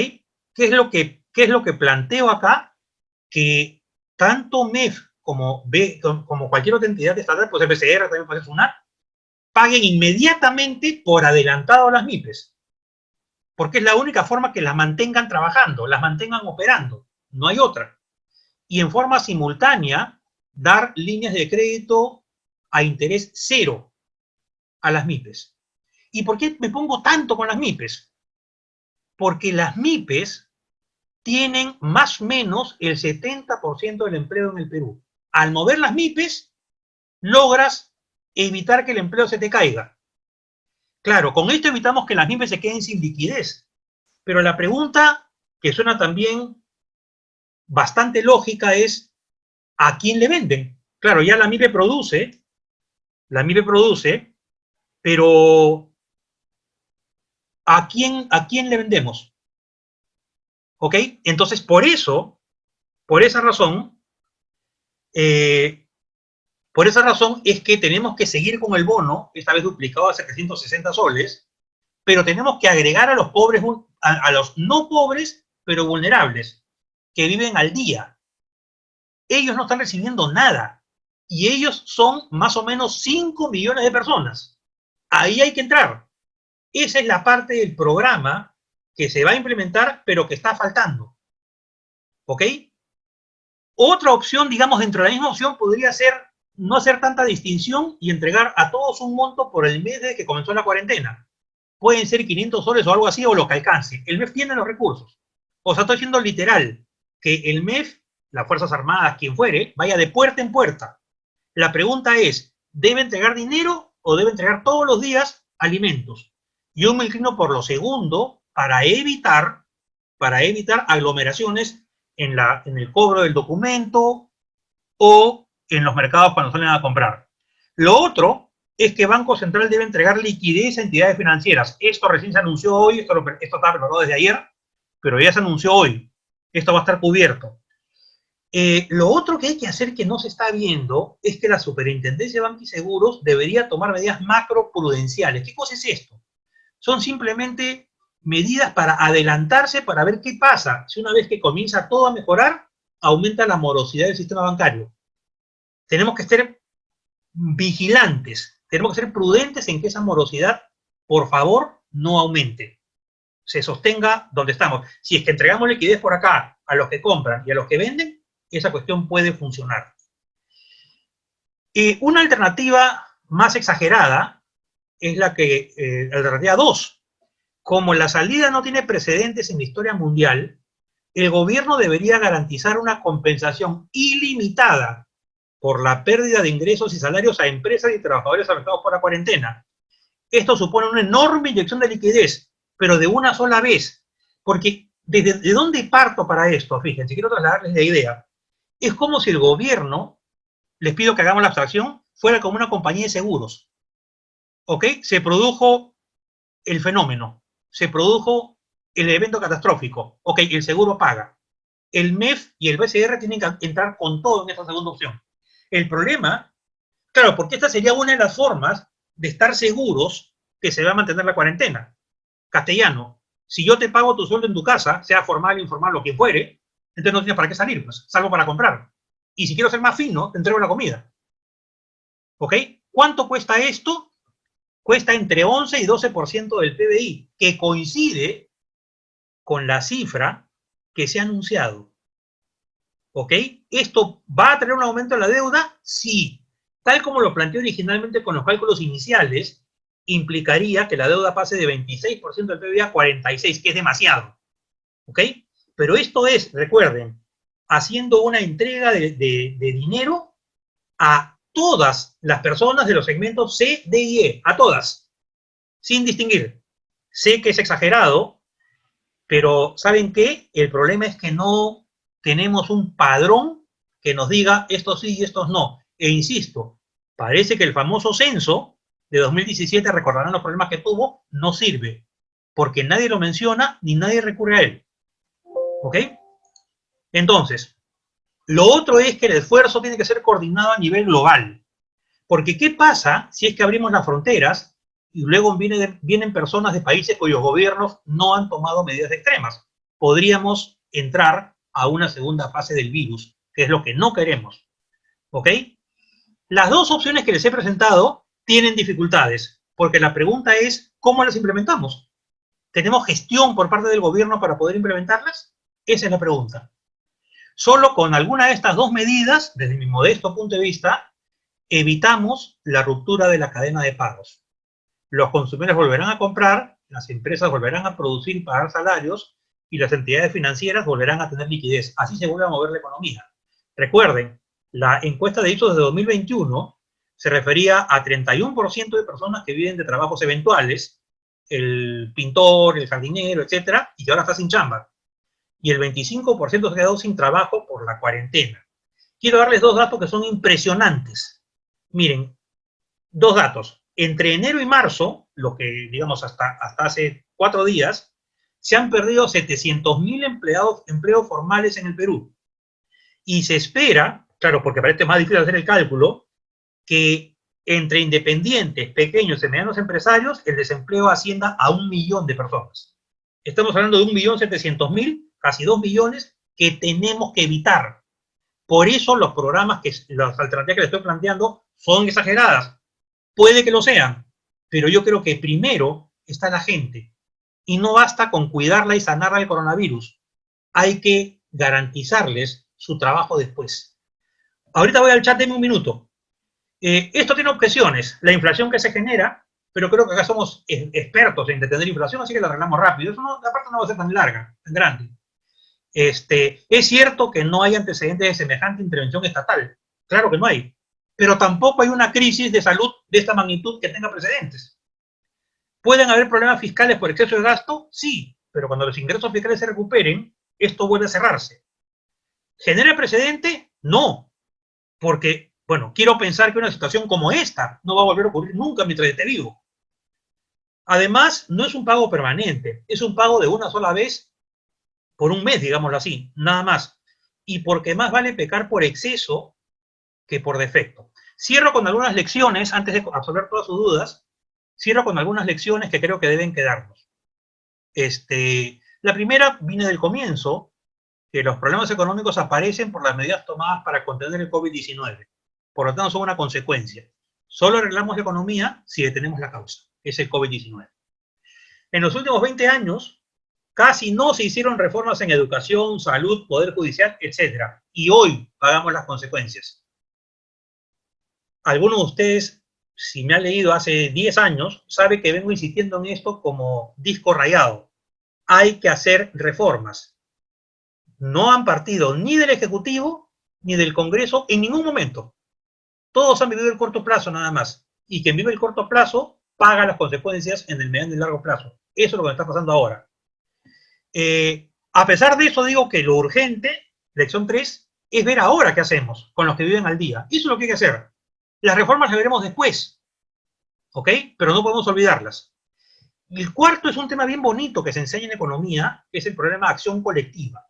¿Qué es lo que planteo acá? Que tanto MEF como cualquier otra entidad estatal, pues el BCR también puede ser FUNAT, paguen inmediatamente por adelantado a las MIPES. Porque es la única forma que las mantengan trabajando, las mantengan operando. No hay otra. Y en forma simultánea, dar líneas de crédito a interés cero a las MIPES. ¿Y por qué me pongo tanto con las MIPES? Porque las MIPES tienen más o menos el 70% del empleo en el Perú. Al mover las MIPES, logras evitar que el empleo se te caiga. Claro, con esto evitamos que las MIPES se queden sin liquidez. Pero la pregunta que suena también bastante lógica es, ¿a quién le venden? Claro, ya la MIPE produce, pero ¿a quién le vendemos? ¿Ok? Entonces, por esa razón, es que tenemos que seguir con el bono, esta vez duplicado a 760 soles, pero tenemos que agregar a los pobres, a los no pobres, pero vulnerables, que viven al día. Ellos no están recibiendo nada, y ellos son más o menos 5 millones de personas. Ahí hay que entrar. Esa es la parte del programa que se va a implementar, pero que está faltando. ¿Ok? Otra opción, digamos, dentro de la misma opción podría ser no hacer tanta distinción y entregar a todos un monto por el mes desde que comenzó la cuarentena. Pueden ser 500 soles o algo así, o lo que alcance. El MEF tiene los recursos. O sea, estoy siendo literal, que el MEF, las Fuerzas Armadas, quien fuere, vaya de puerta en puerta. La pregunta es, ¿debe entregar dinero o debe entregar todos los días alimentos? Yo me inclino por lo segundo para evitar aglomeraciones en el cobro del documento o en los mercados cuando salen a comprar. Lo otro es que Banco Central debe entregar liquidez a entidades financieras. Esto recién se anunció hoy, esto estaba preparado desde ayer, pero ya se anunció hoy. Esto va a estar cubierto. Lo otro que hay que hacer que no se está viendo es que la Superintendencia de Banca y Seguros debería tomar medidas macroprudenciales. ¿Qué cosa es esto? Son simplemente medidas para adelantarse, para ver qué pasa. Si una vez que comienza todo a mejorar, aumenta la morosidad del sistema bancario. Tenemos que ser vigilantes, tenemos que ser prudentes en que esa morosidad, por favor, no aumente, se sostenga donde estamos. Si es que entregamos liquidez por acá a los que compran y a los que venden, esa cuestión puede funcionar. Una alternativa más exagerada es la alternativa 2. Como la salida no tiene precedentes en la historia mundial, el gobierno debería garantizar una compensación ilimitada por la pérdida de ingresos y salarios a empresas y trabajadores afectados por la cuarentena. Esto supone una enorme inyección de liquidez, pero de una sola vez. Porque, ¿de dónde parto para esto? Fíjense, quiero trasladarles la idea. Es como si el gobierno, les pido que hagamos la abstracción, fuera como una compañía de seguros. ¿Ok? Se produjo el fenómeno, se produjo el evento catastrófico. Ok, el seguro paga. El MEF y el BCR tienen que entrar con todo en esta segunda opción. El problema, claro, porque esta sería una de las formas de estar seguros que se va a mantener la cuarentena. Castellano, si yo te pago tu sueldo en tu casa, sea formal, informal, lo que fuere, entonces no tienes para qué salir, pues, salgo para comprar. Y si quiero ser más fino, te entrego la comida. ¿Ok? ¿Cuánto cuesta esto? Cuesta entre 11 y 12% del PBI, que coincide con la cifra que se ha anunciado. ¿Ok? ¿Esto va a traer un aumento de la deuda? Sí. Tal como lo planteó originalmente con los cálculos iniciales, implicaría que la deuda pase de 26% del PBI a 46%, que es demasiado. ¿Ok? Pero esto es, recuerden, haciendo una entrega de dinero a todas las personas de los segmentos C, D y E, a todas, sin distinguir. Sé que es exagerado, pero ¿saben qué? El problema es que no tenemos un padrón que nos diga estos sí y estos no. E insisto, parece que el famoso censo de 2017, recordarán los problemas que tuvo, no sirve, porque nadie lo menciona ni nadie recurre a él. ¿Ok? Entonces, lo otro es que el esfuerzo tiene que ser coordinado a nivel global. Porque ¿qué pasa si es que abrimos las fronteras y luego vienen personas de países cuyos gobiernos no han tomado medidas extremas? Podríamos entrar a una segunda fase del virus, que es lo que no queremos. ¿Ok? Las dos opciones que les he presentado tienen dificultades, porque la pregunta es, ¿cómo las implementamos? ¿Tenemos gestión por parte del gobierno para poder implementarlas? Esa es la pregunta. Solo con alguna de estas dos medidas, desde mi modesto punto de vista, evitamos la ruptura de la cadena de pagos. Los consumidores volverán a comprar, las empresas volverán a producir y pagar salarios, y las entidades financieras volverán a tener liquidez. Así se vuelve a mover la economía. Recuerden, la encuesta de Ipsos de 2021 se refería a 31% de personas que viven de trabajos eventuales, el pintor, el jardinero, etcétera, y que ahora está sin chamba. Y el 25% se ha quedado sin trabajo por la cuarentena. Quiero darles dos datos que son impresionantes. Miren, dos datos. Entre enero y marzo, lo que digamos hasta hace 4 días, se han perdido 700.000 empleos formales en el Perú. Y se espera, claro, porque parece más difícil hacer el cálculo, que entre independientes, pequeños y medianos empresarios, el desempleo ascienda a 1 millón de personas. Estamos hablando de 1.700.000, casi 2 millones, que tenemos que evitar. Por eso los programas, las alternativas que les estoy planteando, son exageradas. Puede que lo sean, pero yo creo que primero está la gente. Y no basta con cuidarla y sanarla del coronavirus. Hay que garantizarles su trabajo después. Ahorita voy al chat, denme un minuto. Esto tiene objeciones. La inflación que se genera, pero creo que acá somos expertos en detener inflación, así que la arreglamos rápido. Eso no, la parte no va a ser tan larga, tan grande. Es cierto que no hay antecedentes de semejante intervención estatal. Claro que no hay. Pero tampoco hay una crisis de salud de esta magnitud que tenga precedentes. ¿Pueden haber problemas fiscales por exceso de gasto? Sí, pero cuando los ingresos fiscales se recuperen, esto vuelve a cerrarse. ¿Genera precedente? No, porque Bueno, quiero pensar que una situación como esta no va a volver a ocurrir nunca mientras esté vivo. Además, no es un pago permanente, es un pago de una sola vez por un mes, digámoslo así, nada más. Y porque más vale pecar por exceso que por defecto. Cierro con algunas lecciones, antes de absolver todas sus dudas, cierro con algunas lecciones que creo que deben quedarnos. La primera viene del comienzo, que los problemas económicos aparecen por las medidas tomadas para contener el COVID-19. Por lo tanto, son una consecuencia. Solo arreglamos la economía si detenemos la causa, que es el COVID-19. En los últimos 20 años, casi no se hicieron reformas en educación, salud, poder judicial, etc. Y hoy pagamos las consecuencias. Algunos de ustedes, si me han leído hace 10 años, sabe que vengo insistiendo en esto como disco rayado. Hay que hacer reformas. No han partido ni del Ejecutivo ni del Congreso en ningún momento. Todos han vivido el corto plazo nada más. Y quien vive el corto plazo paga las consecuencias en el mediano y largo plazo. Eso es lo que está pasando ahora. A pesar de eso, digo que lo urgente, lección 3, es ver ahora qué hacemos con los que viven al día. Eso es lo que hay que hacer. Las reformas las veremos después, ¿ok? Pero no podemos olvidarlas. Y el cuarto es un tema bien bonito que se enseña en economía, que es el problema de acción colectiva,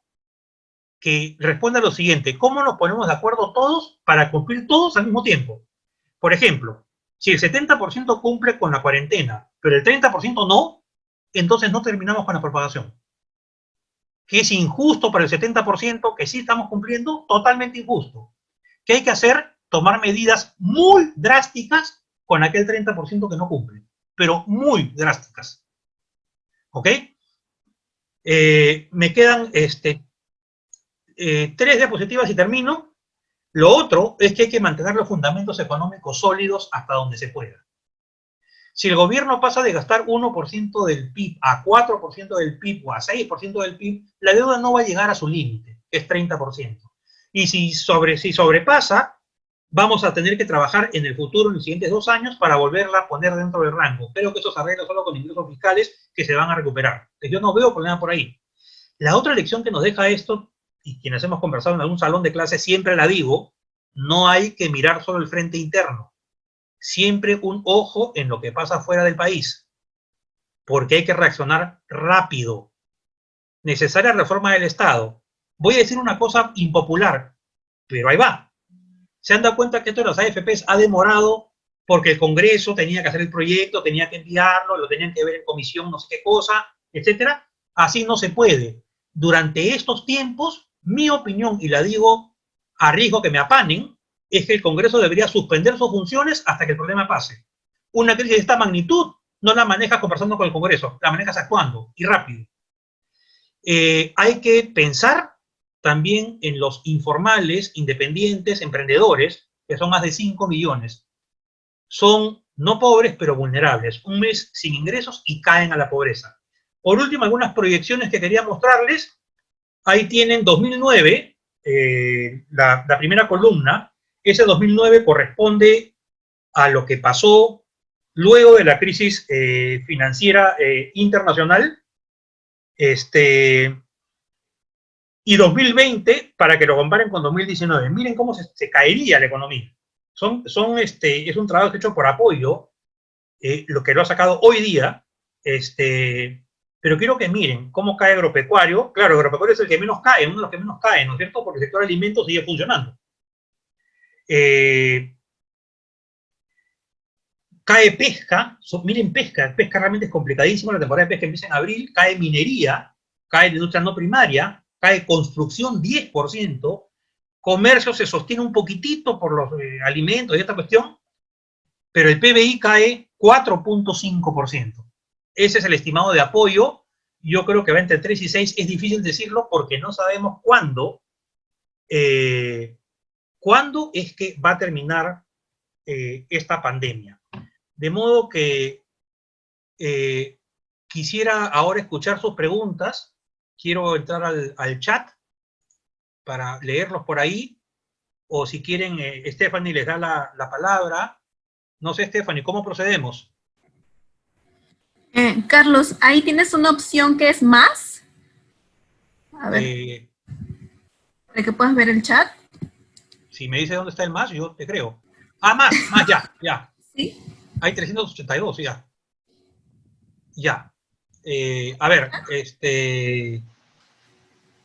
que responde a lo siguiente: ¿cómo nos ponemos de acuerdo todos para cumplir todos al mismo tiempo? Por ejemplo, si el 70% cumple con la cuarentena, pero el 30% no, entonces no terminamos con la propagación. Que es injusto para el 70%, que sí estamos cumpliendo, totalmente injusto. ¿Qué hay que hacer? Tomar medidas muy drásticas con aquel 30% que no cumple, pero muy drásticas. ¿Ok? Me quedan 3 diapositivas y termino. Lo otro es que hay que mantener los fundamentos económicos sólidos hasta donde se pueda. Si el gobierno pasa de gastar 1% del PIB a 4% del PIB o a 6% del PIB, la deuda no va a llegar a su límite, que es 30%. Y si sobrepasa, vamos a tener que trabajar en el futuro, en los siguientes 2 años, para volverla a poner dentro del rango. Creo que eso se arregla solo con ingresos fiscales que se van a recuperar. Yo no veo problema por ahí. La otra lección que nos deja esto, y quienes hemos conversado en algún salón de clase siempre la digo, no hay que mirar solo el frente interno. Siempre un ojo en lo que pasa fuera del país, porque hay que reaccionar rápido. Necesaria reforma del Estado. Voy a decir una cosa impopular, pero ahí va. ¿Se han dado cuenta que esto de las AFPs ha demorado porque el Congreso tenía que hacer el proyecto, tenía que enviarlo, lo tenían que ver en comisión, no sé qué cosa, etcétera? Así no se puede. Durante estos tiempos, mi opinión, y la digo a riesgo que me apanen, es que el Congreso debería suspender sus funciones hasta que el problema pase. Una crisis de esta magnitud no la manejas conversando con el Congreso, la manejas actuando y rápido. Hay que pensar también en los informales, independientes, emprendedores, que son más de 5 millones. Son no pobres, pero vulnerables. Un mes sin ingresos y caen a la pobreza. Por último, algunas proyecciones que quería mostrarles. Ahí tienen 2009, la primera columna. Ese 2009 corresponde a lo que pasó luego de la crisis financiera internacional. Y 2020 para que lo comparen con 2019. Miren cómo se caería la economía. Es un trabajo hecho por apoyo, lo que lo ha sacado hoy día, pero quiero que miren cómo cae agropecuario. Claro, agropecuario es el que menos cae, uno de los que menos cae, ¿no es cierto? Porque el sector de alimentos sigue funcionando. Cae pesca, miren pesca realmente es complicadísimo, la temporada de pesca empieza en abril, cae minería, cae la industria no primaria, cae construcción 10%, comercio se sostiene un poquitito por los alimentos y esta cuestión, pero el PBI cae 4.5%. Ese es el estimado de apoyo. Yo creo que va entre 3 y 6, es difícil decirlo porque no sabemos cuándo es que va a terminar esta pandemia. De modo que quisiera ahora escuchar sus preguntas. Quiero entrar al chat para leerlos por ahí. O si quieren, Stephanie les da la palabra. No sé, Stephanie, ¿cómo procedemos? Carlos, ahí tienes una opción que es más. A ver, para que puedas ver el chat. Si me dice dónde está el más, yo te creo. Ah, más, ya. ¿Sí? Hay 382, ya. Ya. A ver,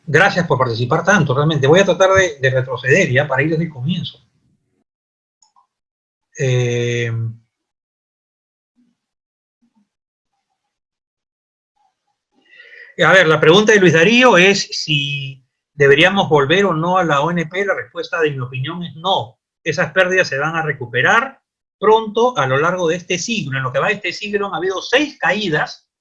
gracias por participar tanto, realmente. Voy a tratar de retroceder ya para ir desde el comienzo. A ver, la pregunta de Luis Darío es si deberíamos volver o no a la ONP. La respuesta de mi opinión es no. Esas pérdidas se van a recuperar pronto a lo largo de este siglo. En lo que va de este siglo han habido 6 caídas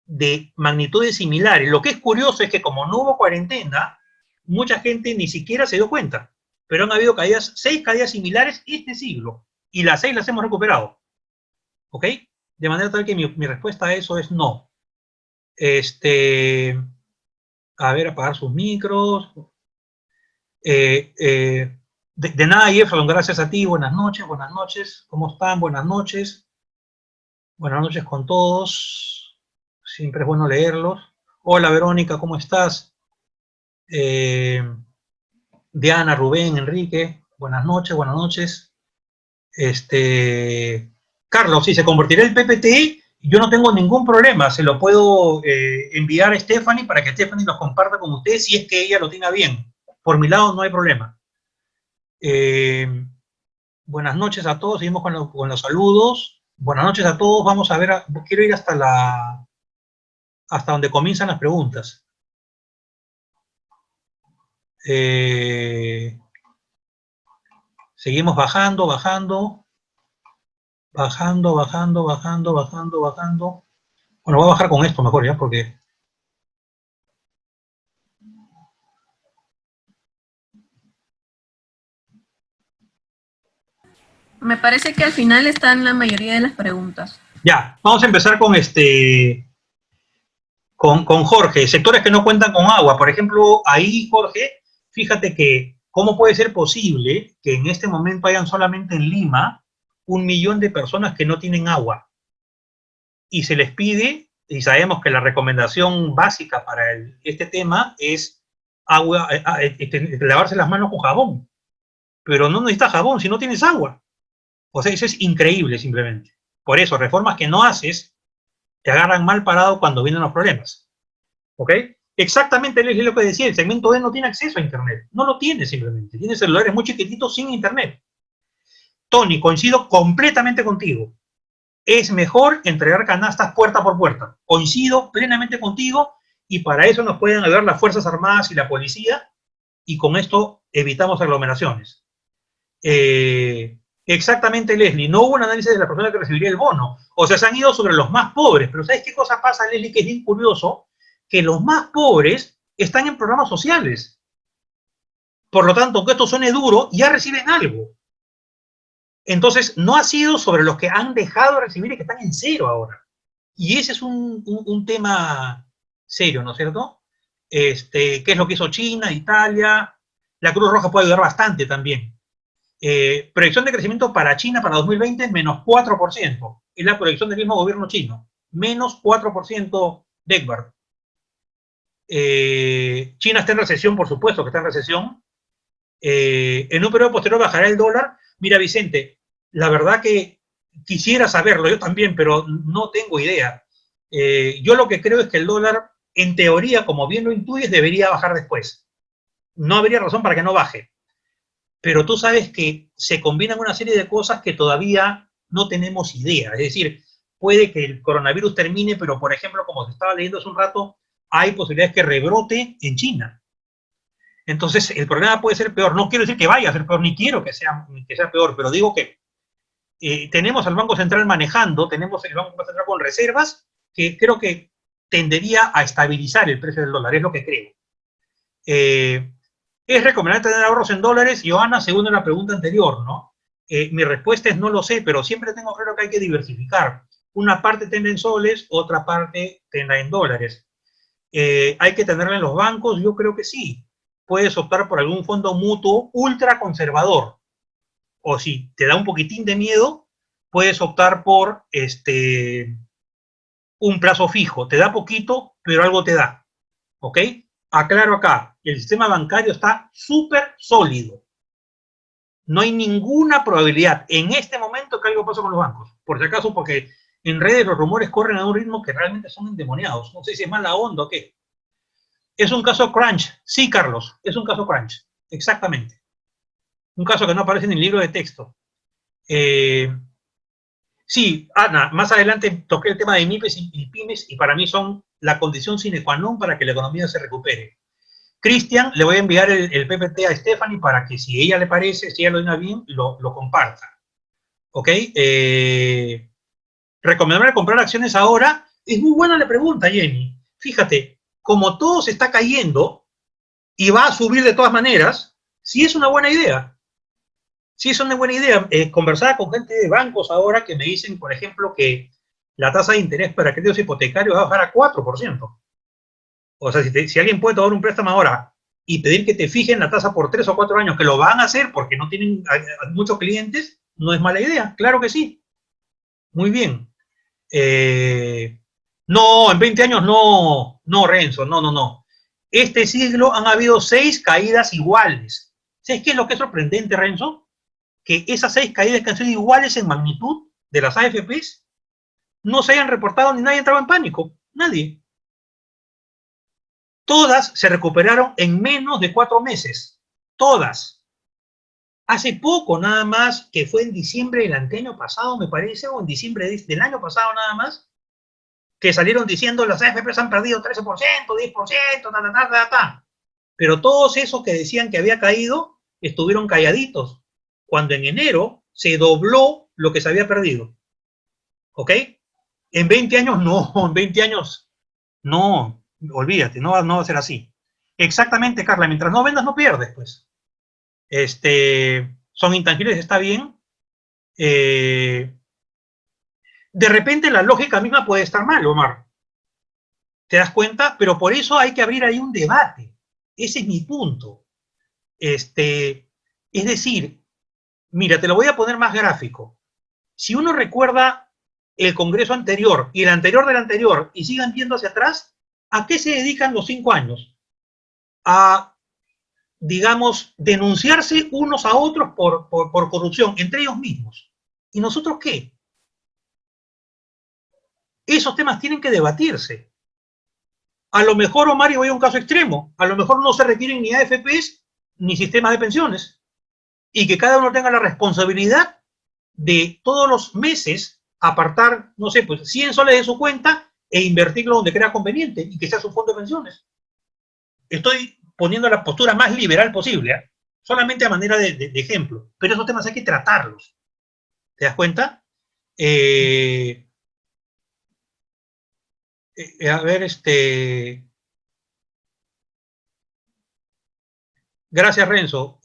de magnitudes similares. Lo que es curioso es que como no hubo cuarentena, mucha gente ni siquiera se dio cuenta. Pero han habido 6 caídas similares este siglo. Y las 6 las hemos recuperado. ¿Ok? De manera tal que mi respuesta a eso es no. A ver, apagar sus micros. De nada, Jefferson, gracias a ti. Buenas noches. ¿Cómo están? Buenas noches con todos. Siempre es bueno leerlos. Hola, Verónica, ¿cómo estás? Diana, Rubén, Enrique, buenas noches. Carlos, si se convertirá el PPT, yo no tengo ningún problema, se lo puedo enviar a Stephanie para que Stephanie lo comparta con ustedes si es que ella lo tenga bien. Por mi lado no hay problema. Buenas noches a todos, seguimos con los saludos. Buenas noches a todos, vamos a ver, quiero ir hasta donde comienzan las preguntas. Seguimos bajando. Bueno, voy a bajar con esto mejor ya, porque... Me parece que al final están la mayoría de las preguntas. Ya, vamos a empezar con con Jorge. Sectores que no cuentan con agua. Por ejemplo, ahí, Jorge, fíjate que cómo puede ser posible que en este momento hayan solamente en Lima 1 millón de personas que no tienen agua. Y se les pide, y sabemos que la recomendación básica para este tema es agua, lavarse las manos con jabón. Pero no necesitas jabón si no tienes agua. O sea, eso es increíble simplemente. Por eso, reformas que no haces te agarran mal parado cuando vienen los problemas. ¿Ok? Exactamente es lo que decía, el segmento D no tiene acceso a Internet. No lo tiene simplemente. Tiene celulares muy chiquititos sin Internet. Tony, coincido completamente contigo. Es mejor entregar canastas puerta por puerta. Coincido plenamente contigo y para eso nos pueden ayudar las Fuerzas Armadas y la policía y con esto evitamos aglomeraciones. Exactamente, Leslie. No hubo un análisis de la persona que recibiría el bono. O sea, se han ido sobre los más pobres. Pero ¿sabes qué cosa pasa, Leslie? Que es bien curioso. Que los más pobres están en programas sociales. Por lo tanto, aunque esto suene duro, ya reciben algo. Entonces, no ha sido sobre los que han dejado de recibir y que están en cero ahora. Y ese es un tema serio, ¿no es cierto? ¿Qué es lo que hizo China, Italia? La Cruz Roja puede ayudar bastante también. Proyección de crecimiento para China para 2020 menos 4%. Es la proyección del mismo gobierno chino. Menos 4% de Egbert. China está en recesión, por supuesto que está en recesión. En un periodo posterior bajará el dólar. Mira, Vicente, la verdad que quisiera saberlo, yo también, pero no tengo idea. Yo lo que creo es que el dólar, en teoría, como bien lo intuyes, debería bajar después. No habría razón para que no baje. Pero tú sabes que se combinan una serie de cosas que todavía no tenemos idea. Es decir, puede que el coronavirus termine, pero por ejemplo, como se estaba leyendo hace un rato, hay posibilidades que rebrote en China. Entonces, el problema puede ser peor. No quiero decir que vaya a ser peor, ni quiero que sea peor, pero digo que tenemos al Banco Central manejando, tenemos el Banco Central con reservas, que creo que tendería a estabilizar el precio del dólar, es lo que creo. ¿Es recomendable tener ahorros en dólares? Johanna, según la pregunta anterior, ¿no? Mi respuesta es no lo sé, pero siempre tengo claro que hay que diversificar. Una parte tendrá en soles, otra parte tendrá en dólares. ¿Hay que tenerla en los bancos? Yo creo que sí. Puedes optar por algún fondo mutuo ultra conservador. O si te da un poquitín de miedo, puedes optar por un plazo fijo. Te da poquito, pero algo te da. ¿Ok? Aclaro acá, el sistema bancario está súper sólido. No hay ninguna probabilidad en este momento que algo pase con los bancos. Por si acaso, porque en redes los rumores corren a un ritmo que realmente son endemoniados. No sé si es mala onda o qué. ¿Es un caso crunch? Sí, Carlos, es un caso crunch. Exactamente. Un caso que no aparece en el libro de texto. Sí, Ana, más adelante toqué el tema de MIPES y pymes y para mí son la condición sine qua non para que la economía se recupere. Cristian, le voy a enviar el PPT a Stephanie para que si ella le parece, si ella lo diga bien, lo comparta. ¿Ok? ¿Recomendarme comprar acciones ahora? Es muy buena la pregunta, Jenny. Fíjate, como todo se está cayendo y va a subir de todas maneras, sí es una buena idea. Sí es una buena idea. Conversaba con gente de bancos ahora que me dicen, por ejemplo, que la tasa de interés para créditos hipotecarios va a bajar a 4%. O sea, si alguien puede tomar un préstamo ahora y pedir que te fijen la tasa por 3 o 4 años, que lo van a hacer porque no tienen muchos clientes, no es mala idea. Claro que sí. Muy bien. No, en 20 años no, no, Renzo, no, no, no. Este siglo han habido 6 caídas iguales. ¿Sabes qué es lo que es sorprendente, Renzo? Que esas 6 caídas que han sido iguales en magnitud de las AFPs no se hayan reportado ni nadie entraba en pánico. Nadie. Todas se recuperaron en menos de 4 meses. Todas. Hace poco nada más, que fue en diciembre del año pasado, me parece, o en diciembre del año pasado nada más, que salieron diciendo las AFPs han perdido 13%, 10%, ta, ta, ta, ta, ta. Pero todos esos que decían que había caído estuvieron calladitos, cuando en enero se dobló lo que se había perdido. ¿Ok? En 20 años no, en 20 años no, olvídate, no va a ser así. Exactamente, Carla, mientras no vendas no pierdes, pues. Son intangibles, está bien. De repente la lógica misma puede estar mal, Omar. ¿Te das cuenta? Pero por eso hay que abrir ahí un debate. Ese es mi punto. Es decir, mira, te lo voy a poner más gráfico. Si uno recuerda el Congreso anterior y el anterior del anterior y sigan viendo hacia atrás, ¿a qué se dedican los 5 años? A, digamos, denunciarse unos a otros por corrupción, entre ellos mismos. ¿Y nosotros qué? Esos temas tienen que debatirse. A lo mejor, Omar, y voy a un caso extremo, a lo mejor no se requieren ni AFPs ni sistemas de pensiones, y que cada uno tenga la responsabilidad de todos los meses apartar, no sé, pues 100 soles de su cuenta e invertirlo donde crea conveniente y que sea su fondo de pensiones. Estoy poniendo la postura más liberal posible, ¿eh? Solamente a manera de ejemplo, pero esos temas hay que tratarlos. ¿Te das cuenta? A ver, gracias, Renzo.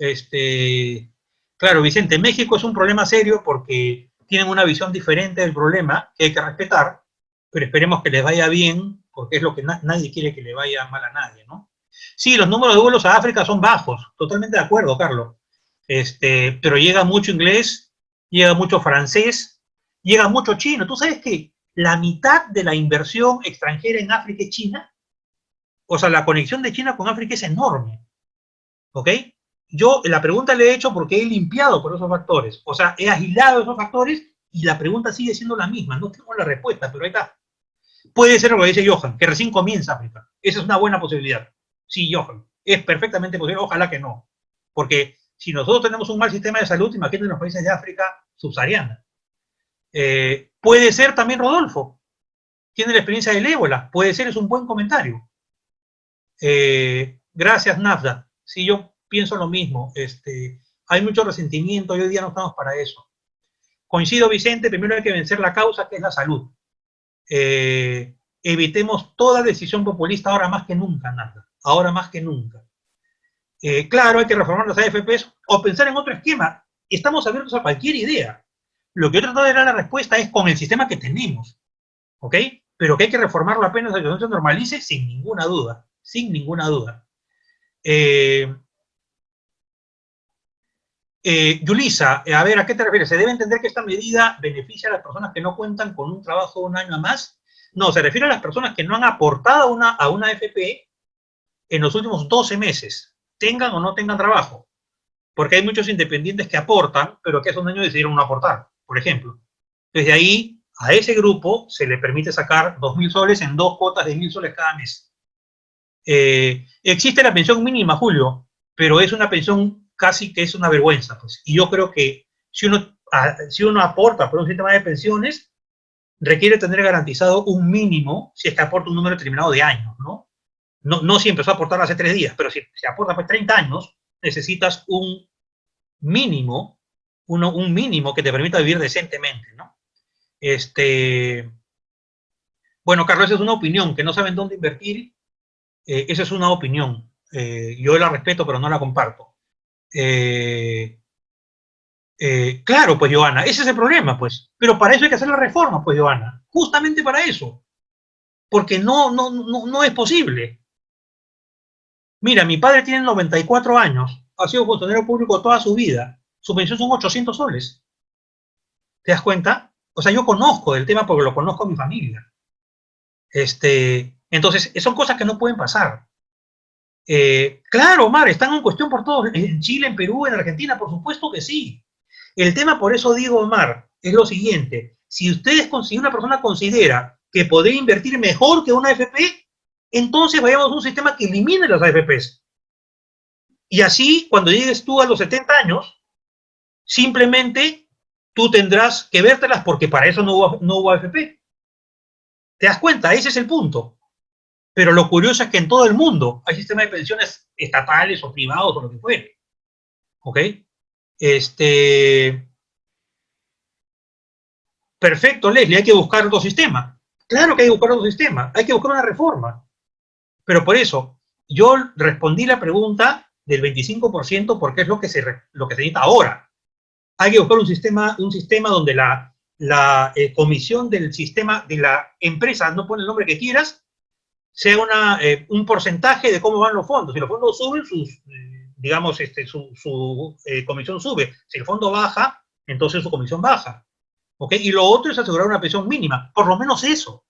Claro, Vicente, México es un problema serio porque tienen una visión diferente del problema que hay que respetar, pero esperemos que les vaya bien, porque es lo que nadie quiere que le vaya mal a nadie, ¿no? Sí, los números de vuelos a África son bajos, totalmente de acuerdo, Carlos. Pero llega mucho inglés, llega mucho francés, llega mucho chino. ¿Tú sabes que la mitad de la inversión extranjera en África es China? O sea, la conexión de China con África es enorme. ¿Ok? Yo la pregunta le he hecho porque he limpiado por esos factores. O sea, he agilado esos factores y la pregunta sigue siendo la misma. No tengo la respuesta, pero ahí está. Puede ser lo que dice Johan, que recién comienza África. Esa es una buena posibilidad. Sí, Johan, es perfectamente posible. Ojalá que no. Porque si nosotros tenemos un mal sistema de salud, imagínate los países de África subsahariana. Puede ser también Rodolfo. Tiene la experiencia del ébola. Puede ser, es un buen comentario. Gracias, Nafda. Sí, yo pienso lo mismo. Hay mucho resentimiento y hoy día no estamos para eso. Coincido, Vicente, primero hay que vencer la causa, que es la salud. Evitemos toda decisión populista ahora más que nunca, Nafda. Ahora más que nunca. Claro, hay que reformar las AFPs o pensar en otro esquema. Estamos abiertos a cualquier idea. Lo que yo trato de dar la respuesta es con el sistema que tenemos. ¿Ok? Pero que hay que reformarlo apenas que no se normalice, sin ninguna duda. Sin ninguna duda. Yulisa, a ver, ¿a qué te refieres? ¿Se debe entender que esta medida beneficia a las personas que no cuentan con un trabajo de un año a más? No, se refiere a las personas que no han aportado a una AFP en los últimos 12 meses, tengan o no tengan trabajo. Porque hay muchos independientes que aportan, pero que hace un año decidieron no aportar, por ejemplo. Desde ahí, a ese grupo se le permite sacar 2.000 soles en 2 cuotas de 1.000 soles cada mes. Existe la pensión mínima, Julio, pero es una pensión casi que es una vergüenza, pues. Y yo creo que si uno aporta por un sistema de pensiones, requiere tener garantizado un mínimo si es que aporta un número determinado de años, ¿no? No si empezó a aportar hace 3 días, pero si aporta pues 30 años, necesitas un mínimo, un mínimo que te permita vivir decentemente, ¿no? Bueno, Carlos, esa es una opinión, que no saben dónde invertir, esa es una opinión. Yo la respeto, pero no la comparto. Claro, pues, Joana, ese es el problema, pues. Pero para eso hay que hacer la reforma, pues, Joana. Justamente para eso. Porque no es posible. Mira, mi padre tiene 94 años, ha sido funcionario público toda su vida. Su pensión son 800 soles. ¿Te das cuenta? O sea, yo conozco el tema porque lo conozco a mi familia. Entonces, son cosas que no pueden pasar. Claro, Omar, están en cuestión por todos, en Chile, en Perú, en Argentina, por supuesto que sí. El tema, por eso digo, Omar, es lo siguiente. Si una persona considera que podría invertir mejor que una AFP, entonces vayamos a un sistema que elimine las AFPs. Y así, cuando llegues tú a los 70 años, simplemente tú tendrás que vértelas porque para eso no hubo AFP. ¿Te das cuenta? Ese es el punto. Pero lo curioso es que en todo el mundo hay sistemas de pensiones estatales o privados o lo que fuere. ¿Ok? Perfecto, Leslie, hay que buscar otro sistema. Claro que hay que buscar otro sistema, hay que buscar una reforma. Pero por eso, yo respondí la pregunta del 25% porque es lo que se necesita ahora. Hay que buscar un sistema donde la comisión del sistema de la empresa, no pone el nombre que quieras, sea un porcentaje de cómo van los fondos. Si los fondos suben, su comisión sube. Si el fondo baja, entonces su comisión baja. ¿Ok? Y lo otro es asegurar una pensión mínima. Por lo menos eso.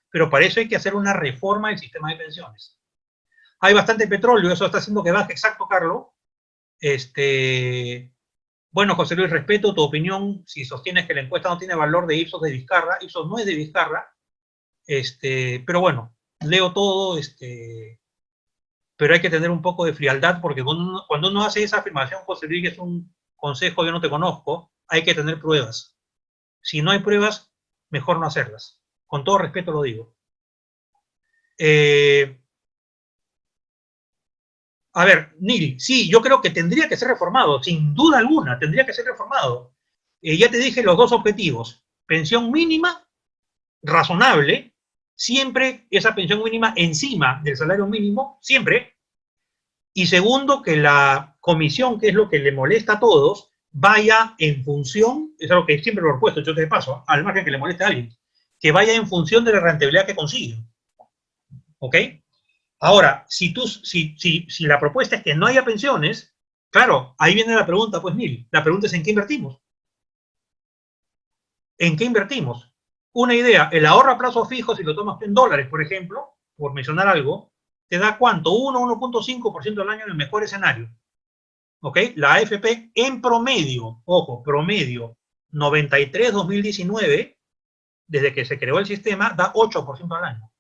Pero para eso hay que hacer una reforma del sistema de pensiones. Hay bastante petróleo, eso está haciendo que baje. Exacto, Carlos. Bueno, José Luis, respeto tu opinión. Si sostienes que la encuesta no tiene valor de Ipsos de Vizcarra, Ipsos no es de Vizcarra. Pero bueno, leo todo, pero hay que tener un poco de frialdad porque cuando uno hace esa afirmación, José Luis, que es un consejo, yo no te conozco, hay que tener pruebas. Si no hay pruebas, mejor no hacerlas. Con todo respeto lo digo. A ver, Nil, sí, yo creo que tendría que ser reformado, sin duda alguna, tendría que ser reformado. Ya te dije los dos objetivos. Pensión mínima, razonable, siempre esa pensión mínima encima del salario mínimo, siempre. Y segundo, que la comisión, que es lo que le molesta a todos, vaya en función, es algo que siempre lo he propuesto, yo te paso, al margen que le moleste a alguien, que vaya en función de la rentabilidad que consiguen. ¿Ok? Ahora, si la propuesta es que no haya pensiones, claro, ahí viene la pregunta, pues, Nil, la pregunta es ¿en qué invertimos? ¿En qué invertimos? Una idea, el ahorro a plazo fijo, si lo tomas en dólares, por ejemplo, por mencionar algo, te da ¿cuánto? 1,5% al año en el mejor escenario. ¿Ok? La AFP en promedio, ojo, promedio, 93-2019, desde que se creó el sistema, da 8% al año.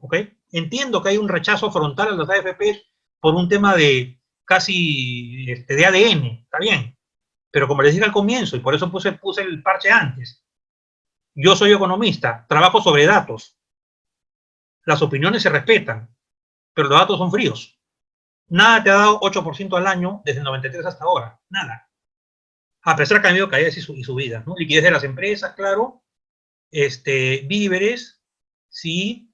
¿Ok? Entiendo que hay un rechazo frontal a las AFP por un tema de casi de ADN, está bien. Pero como les dije al comienzo, y por eso puse el parche antes, yo soy economista, trabajo sobre datos. Las opiniones se respetan, pero los datos son fríos. Nada te ha dado 8% al año desde el 93 hasta ahora. Nada. A pesar que han habido caídas y subidas, ¿no? Liquidez de las empresas, claro. Víveres, sí.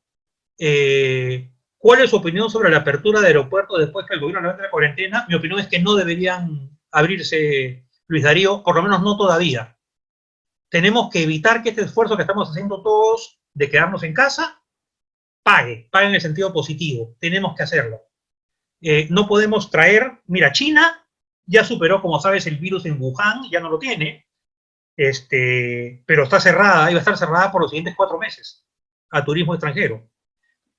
¿Cuál es su opinión sobre la apertura de aeropuertos después que el gobierno levante la cuarentena? Mi opinión es que no deberían abrirse, Luis Darío, por lo menos no todavía. Tenemos que evitar que este esfuerzo que estamos haciendo todos de quedarnos en casa pague en el sentido positivo. Tenemos que hacerlo. No podemos traer, mira, China ya superó, como sabes, el virus en Wuhan, ya no lo tiene, pero está cerrada, iba a estar cerrada por los siguientes 4 meses a turismo extranjero.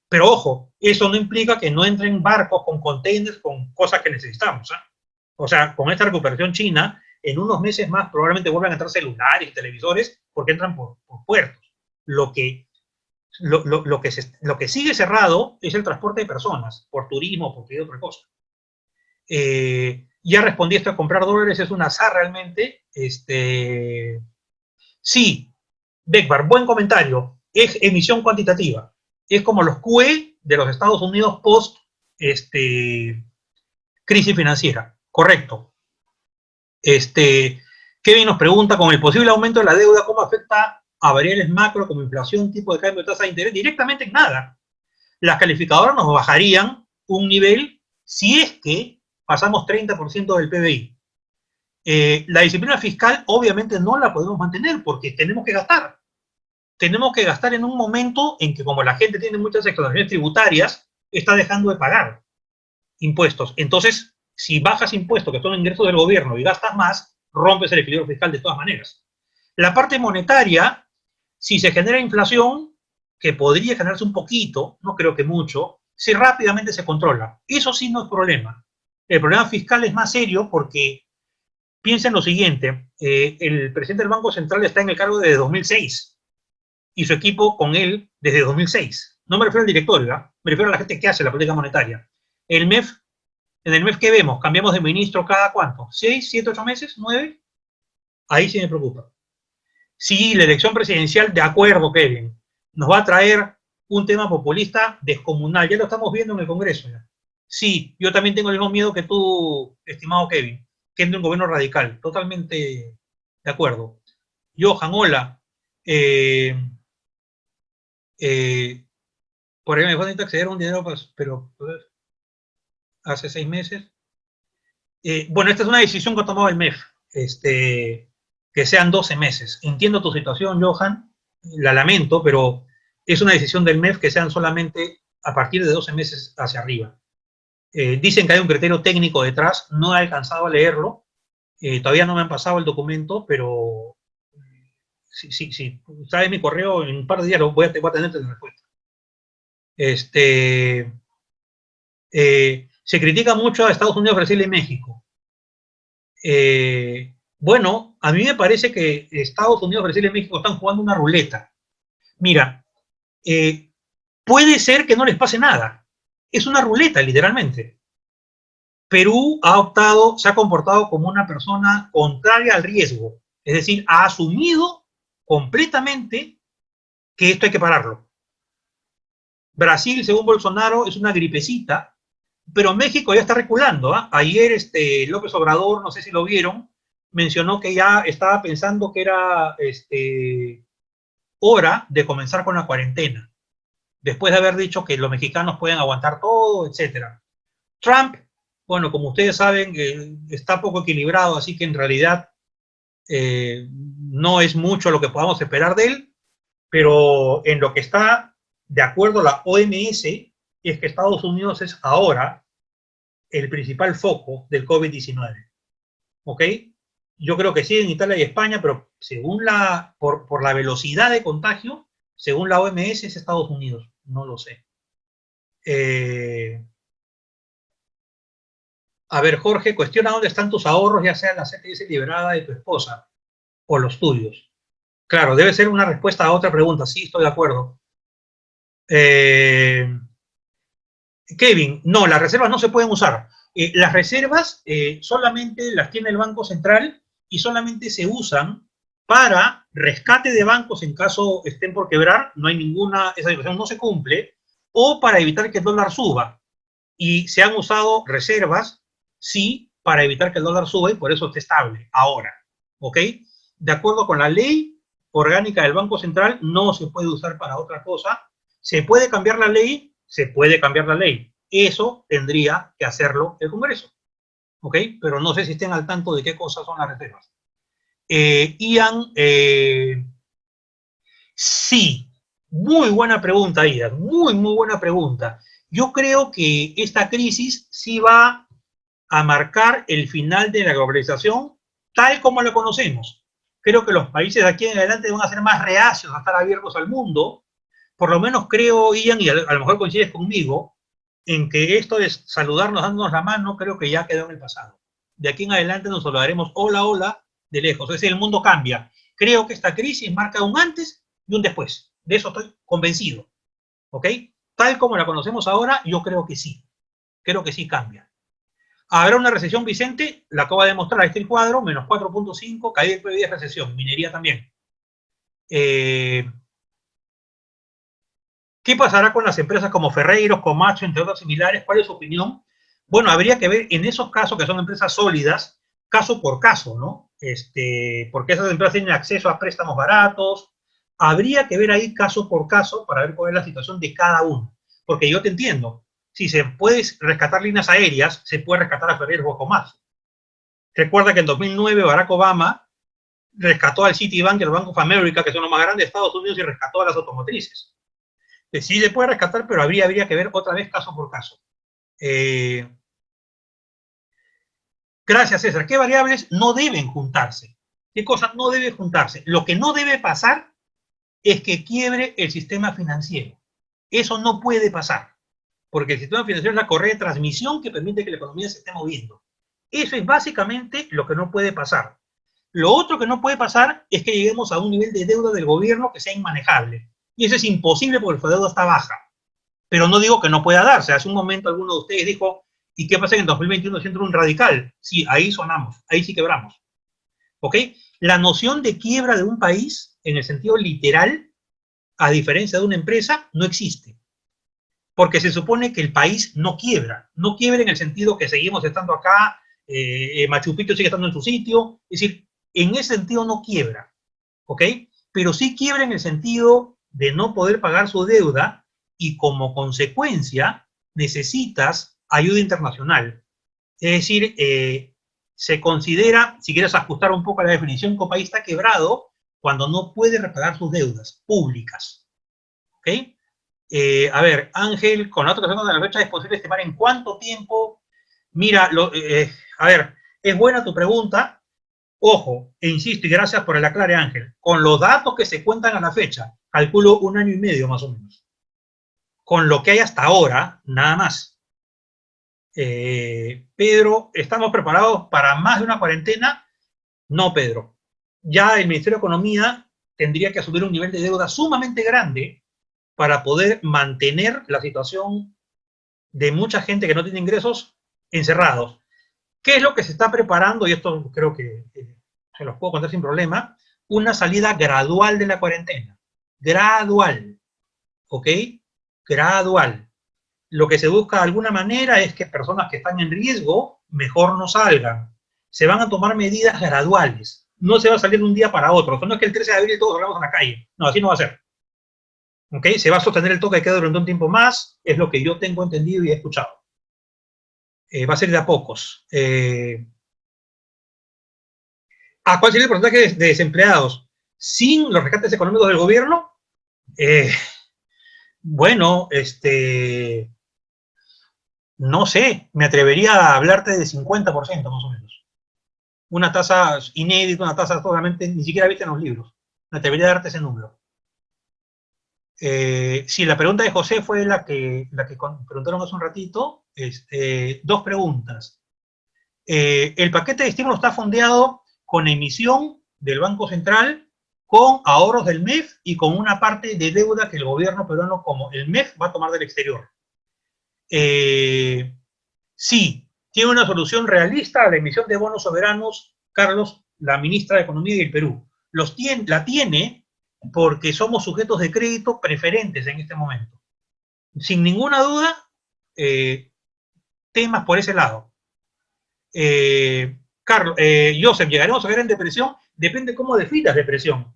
Pero ojo, eso no implica que no entren barcos con containers, con cosas que necesitamos. O sea, con esta recuperación china, en unos meses más probablemente vuelvan a entrar celulares y televisores porque entran por puertos. Lo que, lo que sigue cerrado es el transporte de personas, por turismo, por cualquier otra cosa. Ya respondí esto a comprar dólares, es un azar realmente. Sí, Beckbar, buen comentario. Es emisión cuantitativa. Es como los QE de los Estados Unidos post crisis financiera. Correcto. Kevin nos pregunta, con el posible aumento de la deuda, ¿cómo afecta a variables macro como inflación, tipo de cambio, tasa de interés? Directamente en nada. Las calificadoras nos bajarían un nivel si es que pasamos 30% del PBI. La disciplina fiscal obviamente no la podemos mantener porque tenemos que gastar. Tenemos que gastar en un momento en que, como la gente tiene muchas exoneraciones tributarias, está dejando de pagar impuestos. Entonces, si bajas impuestos, que son ingresos del gobierno, y gastas más, rompes el equilibrio fiscal de todas maneras. La parte monetaria, si se genera inflación, que podría generarse un poquito, no creo que mucho, si rápidamente se controla. Eso sí no es problema. El problema fiscal es más serio porque piensa en lo siguiente, el presidente del Banco Central está en el cargo desde 2006 y su equipo con él desde 2006. No me refiero al directorio, ¿eh? Me refiero a la gente que hace la política monetaria. El MEF, en el MEF, ¿qué vemos? Cambiamos de ministro cada cuánto, 6, 7, 8 meses, 9. Ahí sí me preocupa. Si la elección presidencial, de acuerdo, Kevin, nos va a traer un tema populista descomunal, ya lo estamos viendo en el Congreso. ¿Ya? Sí, yo también tengo el mismo miedo que tú, estimado Kevin, que entre un gobierno radical, totalmente de acuerdo. Johan, hola. Por ahí me falta acceder a un dinero, pero hace 6 meses. Bueno, esta es una decisión que ha tomado el MEF, que sean 12 meses. Entiendo tu situación, Johan, la lamento, pero es una decisión del MEF que sean solamente a partir de 12 meses hacia arriba. Dicen que hay un criterio técnico detrás, no he alcanzado a leerlo, todavía no me han pasado el documento, pero si sabes mi correo, en un par de días voy a tener la respuesta. Se critica mucho a Estados Unidos, Brasil y México. Bueno, a mí me parece que Estados Unidos, Brasil y México están jugando una ruleta. Mira, puede ser que no les pase nada. Es una ruleta, literalmente. Perú ha optado, se ha comportado como una persona contraria al riesgo. Es decir, ha asumido completamente que esto hay que pararlo. Brasil, según Bolsonaro, es una gripecita, pero México ya está reculando. ¿Eh? Ayer López Obrador, no sé si lo vieron, mencionó que ya estaba pensando que era hora de comenzar con la cuarentena, después de haber dicho que los mexicanos pueden aguantar todo, etc. Trump, bueno, como ustedes saben, está poco equilibrado, así que en realidad no es mucho lo que podamos esperar de él, pero en lo que está de acuerdo a la OMS es que Estados Unidos es ahora el principal foco del COVID-19. ¿Ok? Yo creo que sí en Italia y España, pero según por la velocidad de contagio, según la OMS es Estados Unidos. No lo sé. A ver, Jorge, cuestiona dónde están tus ahorros, ya sea la CTS liberada de tu esposa o los tuyos. Claro, debe ser una respuesta a otra pregunta. Sí, estoy de acuerdo. Kevin, no, las reservas no se pueden usar. Las reservas solamente las tiene el Banco Central y solamente se usan para rescate de bancos en caso estén por quebrar, no hay ninguna, esa situación no se cumple, o para evitar que el dólar suba. Y se han usado reservas, sí, para evitar que el dólar suba y por eso esté estable ahora. ¿Ok? De acuerdo con la ley orgánica del Banco Central, no se puede usar para otra cosa. ¿Se puede cambiar la ley? Se puede cambiar la ley. Eso tendría que hacerlo el Congreso. ¿Ok? Pero no sé si estén al tanto de qué cosas son las reservas. Ian, sí, muy buena pregunta, Ian, muy buena pregunta. Yo creo que esta crisis sí va a marcar el final de la globalización tal como la conocemos. Creo que los países de aquí en adelante van a ser más reacios a estar abiertos al mundo. Por lo menos creo, Ian, y a lo mejor coincides conmigo, en que esto de saludarnos, dándonos la mano, creo que ya quedó en el pasado. de aquí en adelante nos saludaremos hola, hola, de lejos. Es decir, el mundo cambia. Creo que esta crisis marca un antes y un después. De eso estoy convencido. ¿Ok? Tal como la conocemos ahora, yo creo que sí. Creo que sí cambia. ¿Habrá una recesión, Vicente? La acabo de demostrar. Ahí está el cuadro, menos 4.5, caída del PIB, recesión. Minería también. ¿Qué pasará con las empresas como Ferreiros, Komatsu, entre otras similares? ¿Cuál es su opinión? Bueno, habría que ver en esos casos que son empresas sólidas, caso por caso, ¿no? Porque esas empresas tienen acceso a préstamos baratos. Habría que ver ahí caso por caso para ver cuál es la situación de cada uno. Porque yo te entiendo. Si se puede rescatar líneas aéreas, se puede rescatar a Ferreiros o Komatsu. Recuerda que en 2009 Barack Obama rescató al Citibank y al Bank of America, que son los más grandes de Estados Unidos, y rescató a las automotrices. Sí se puede rescatar, pero habría que ver otra vez caso por caso. Gracias, César. ¿Qué variables no deben juntarse? ¿Qué cosas no deben juntarse? Lo que no debe pasar es que quiebre el sistema financiero. Eso no puede pasar, porque el sistema financiero es la correa de transmisión que permite que la economía se esté moviendo. Eso es básicamente lo que no puede pasar. Lo otro que no puede pasar es que lleguemos a un nivel de deuda del gobierno que sea inmanejable. Y eso es imposible porque la deuda está baja. Pero no digo que no pueda darse. Hace un momento alguno de ustedes dijo, ¿y qué pasa en 2021 si entra un radical? Sí, ahí sonamos, ahí sí quebramos. ¿Ok? La noción de quiebra de un país, en el sentido literal, a diferencia de una empresa, no existe. Porque se supone que el país no quiebra. No quiebra en el sentido que seguimos estando acá, Machu Picchu sigue estando en su sitio. Es decir, en ese sentido no quiebra. ¿Ok? Pero sí quiebra en el sentido de no poder pagar su deuda y como consecuencia necesitas ayuda internacional. Es decir, se considera, si quieres ajustar un poco a la definición, que un país está quebrado cuando no puede repagar sus deudas públicas. ¿Ok? A ver, Ángel, con la otra ocasión de la fecha, ¿es posible estimar en cuánto tiempo? Mira, a ver, es buena tu pregunta. Ojo, e insisto, y gracias por el aclare, Ángel, con los datos que se cuentan a la fecha, calculo 1 año y medio más o menos. Con lo que hay hasta ahora, nada más. Pedro, ¿estamos preparados para más de una cuarentena? No, Pedro. Ya el Ministerio de Economía tendría que asumir un nivel de deuda sumamente grande para poder mantener la situación de mucha gente que no tiene ingresos encerrados. ¿Qué es lo que se está preparando? Y esto creo que se los puedo contar sin problema. Una salida gradual de la cuarentena. Gradual. ¿Ok? Gradual. Lo que se busca de alguna manera es que personas que están en riesgo mejor no salgan. Se van a tomar medidas graduales. No se va a salir de un día para otro. No es que el 13 de abril todos salgamos a la calle. No, así no va a ser. ¿Ok? Se va a sostener el toque de queda durante un tiempo más. Es lo que yo tengo entendido y he escuchado. Va a ser de a pocos. ¿Cuál sería el porcentaje de desempleados? Sin los rescates económicos del gobierno, bueno, no sé, me atrevería a hablarte de 50% más o menos. Una tasa inédita, una tasa totalmente, ni siquiera viste en los libros. Me atrevería a darte ese número. Sí, la pregunta de José fue la que preguntaron hace un ratito. Dos preguntas. El paquete de estímulo está fondeado con emisión del Banco Central, con ahorros del MEF y con una parte de deuda que el gobierno peruano, como el MEF, va a tomar del exterior. Sí, tiene una solución realista a la emisión de bonos soberanos, Carlos, la ministra de Economía del Perú. La tiene porque somos sujetos de crédito preferentes en este momento. Sin ninguna duda, temas por ese lado. Carlos, Joseph, ¿llegaremos a ver en depresión? Depende cómo definas depresión.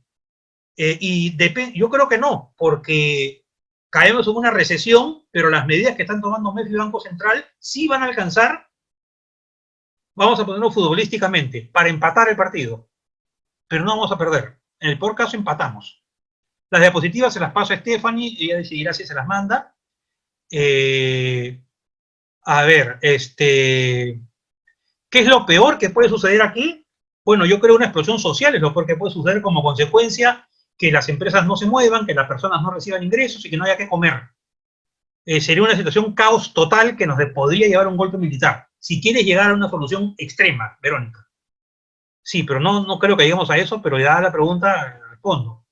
Yo creo que no, porque caemos en una recesión, pero las medidas que están tomando MEF y Banco Central sí van a alcanzar, vamos a ponerlo futbolísticamente, para empatar el partido. Pero no vamos a perder. En el peor caso empatamos. Las diapositivas se las paso a Stephanie, ella decidirá si se las manda. A ver, ¿qué es lo peor que puede suceder aquí? Bueno, yo creo una explosión social es lo peor que puede suceder como consecuencia que las empresas no se muevan, que las personas no reciban ingresos y que no haya que comer. Sería una situación caos total que nos podría llevar a un golpe militar. si quieres llegar a una solución extrema, Verónica. Sí, pero no creo que lleguemos a eso, pero ya la pregunta al fondo.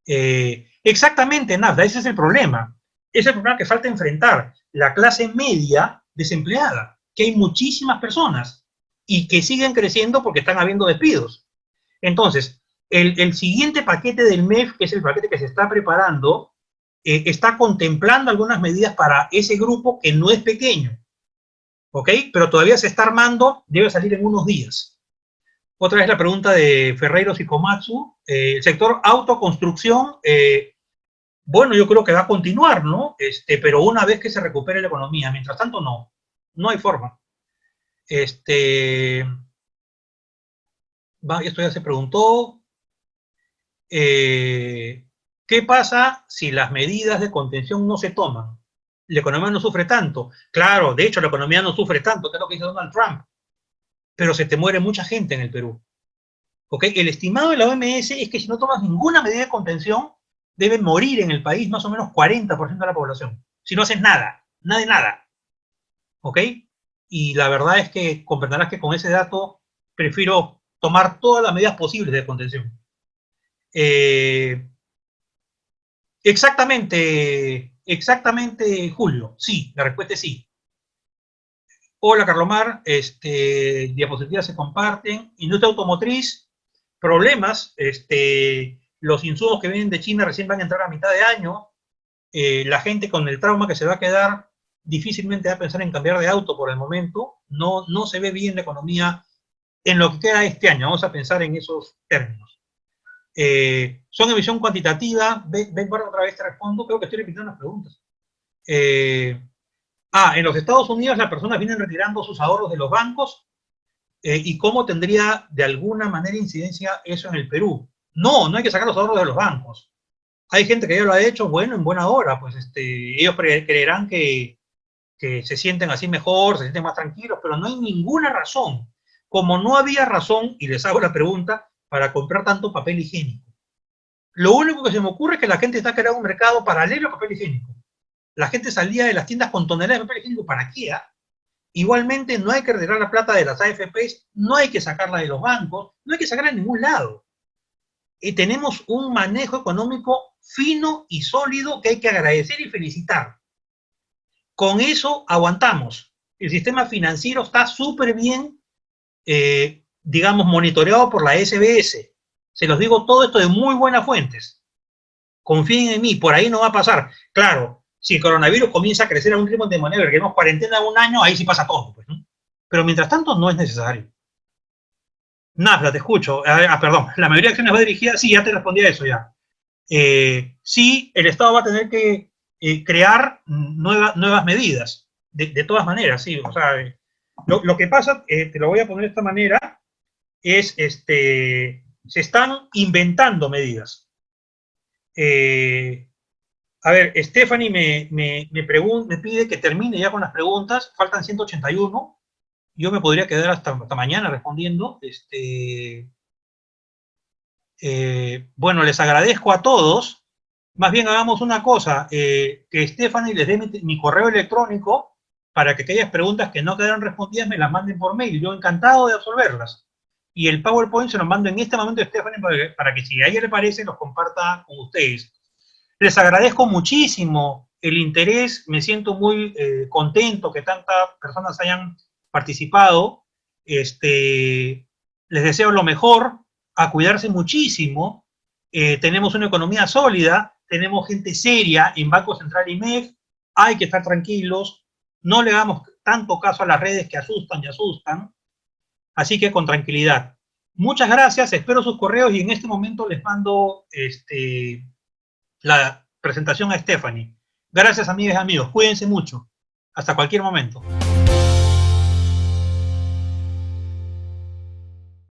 Exactamente, Nafta, ese es el problema. Ese es el problema que falta enfrentar. La clase media desempleada, que hay muchísimas personas y que siguen creciendo porque están habiendo despidos. Entonces, el siguiente paquete del MEF, que es el paquete que se está preparando, está contemplando algunas medidas para ese grupo que no es pequeño, ¿ok? Pero todavía se está armando, debe salir en unos días. Otra vez la pregunta de Ferreiros y Komatsu. El sector autoconstrucción, bueno, yo creo que va a continuar, ¿no? Pero una vez que se recupere la economía. Mientras tanto, no hay forma. Esto ya se preguntó. ¿Qué pasa si las medidas de contención no se toman? La economía no sufre tanto. Claro, de hecho, la economía no sufre tanto, que es lo que dice Donald Trump. Pero se te muere mucha gente en el Perú. ¿Okay? El estimado de la OMS es que si no tomas ninguna medida de contención, debe morir en el país más o menos 40% de la población. Si no haces nada, nada de nada. ¿Ok? Y la verdad es que comprenderás que con ese dato prefiero tomar todas las medidas posibles de contención. Exactamente, Julio. Sí, la respuesta es sí. Hola, Carlomar. Diapositivas se comparten. Industria automotriz, problemas. Los insumos que vienen de China recién van a entrar a mitad de año. La gente con el trauma que se va a quedar difícilmente va a pensar en cambiar de auto por el momento. No se ve bien la economía en lo que queda este año. Vamos a pensar en esos términos. Son emisión cuantitativa. Ven, guarda otra vez, te respondo. Creo que estoy repitiendo las preguntas. En los Estados Unidos las personas vienen retirando sus ahorros de los bancos. ¿Y cómo tendría de alguna manera incidencia eso en el Perú? No hay que sacar los ahorros de los bancos. Hay gente que ya lo ha hecho, bueno, en buena hora, pues ellos creerán que se sienten así mejor, se sienten más tranquilos, pero no hay ninguna razón. Como no había razón, y les hago la pregunta, para comprar tanto papel higiénico. Lo único que se me ocurre es que la gente está creando un mercado paralelo a papel higiénico. La gente salía de las tiendas con toneladas de papel higiénico, ¿para qué? Igualmente no hay que retirar la plata de las AFPs, no hay que sacarla de los bancos, no hay que sacarla en ningún lado. Y tenemos un manejo económico fino y sólido que hay que agradecer y felicitar. Con eso aguantamos. El sistema financiero está súper bien, digamos, monitoreado por la SBS. Se los digo todo esto de muy buenas fuentes. Confíen en mí, por ahí no va a pasar. Claro, si el coronavirus comienza a crecer a un ritmo de manera que tenemos cuarentena un año, ahí sí pasa todo, pues, ¿no? Pero mientras tanto no es necesario. Nafla, te escucho. Perdón, la mayoría de acciones va dirigida, sí, ya te respondí a eso ya. Sí, el Estado va a tener que crear nuevas medidas, de todas maneras, sí. O sea, lo que pasa, te lo voy a poner de esta manera, es, se están inventando medidas. A ver, Stephanie me pide que termine ya con las preguntas, faltan 181, yo me podría quedar hasta mañana respondiendo. Bueno, les agradezco a todos. Más bien hagamos una cosa, que Stephanie les dé mi correo electrónico para que aquellas preguntas que no quedaron respondidas me las manden por mail. Yo encantado de absolverlas. Y el PowerPoint se lo mando en este momento a Stephanie para que si a ella le parece los comparta con ustedes. Les agradezco muchísimo el interés, me siento muy contento que tantas personas hayan participado. Les deseo lo mejor, a cuidarse muchísimo. Tenemos una economía sólida, tenemos gente seria en Banco Central y MEF, hay que estar tranquilos, no le hagamos tanto caso a las redes que asustan y asustan, así que con tranquilidad. Muchas gracias, espero sus correos y en este momento les mando la presentación a Stephanie. Gracias, amigas y amigos, cuídense mucho, hasta cualquier momento.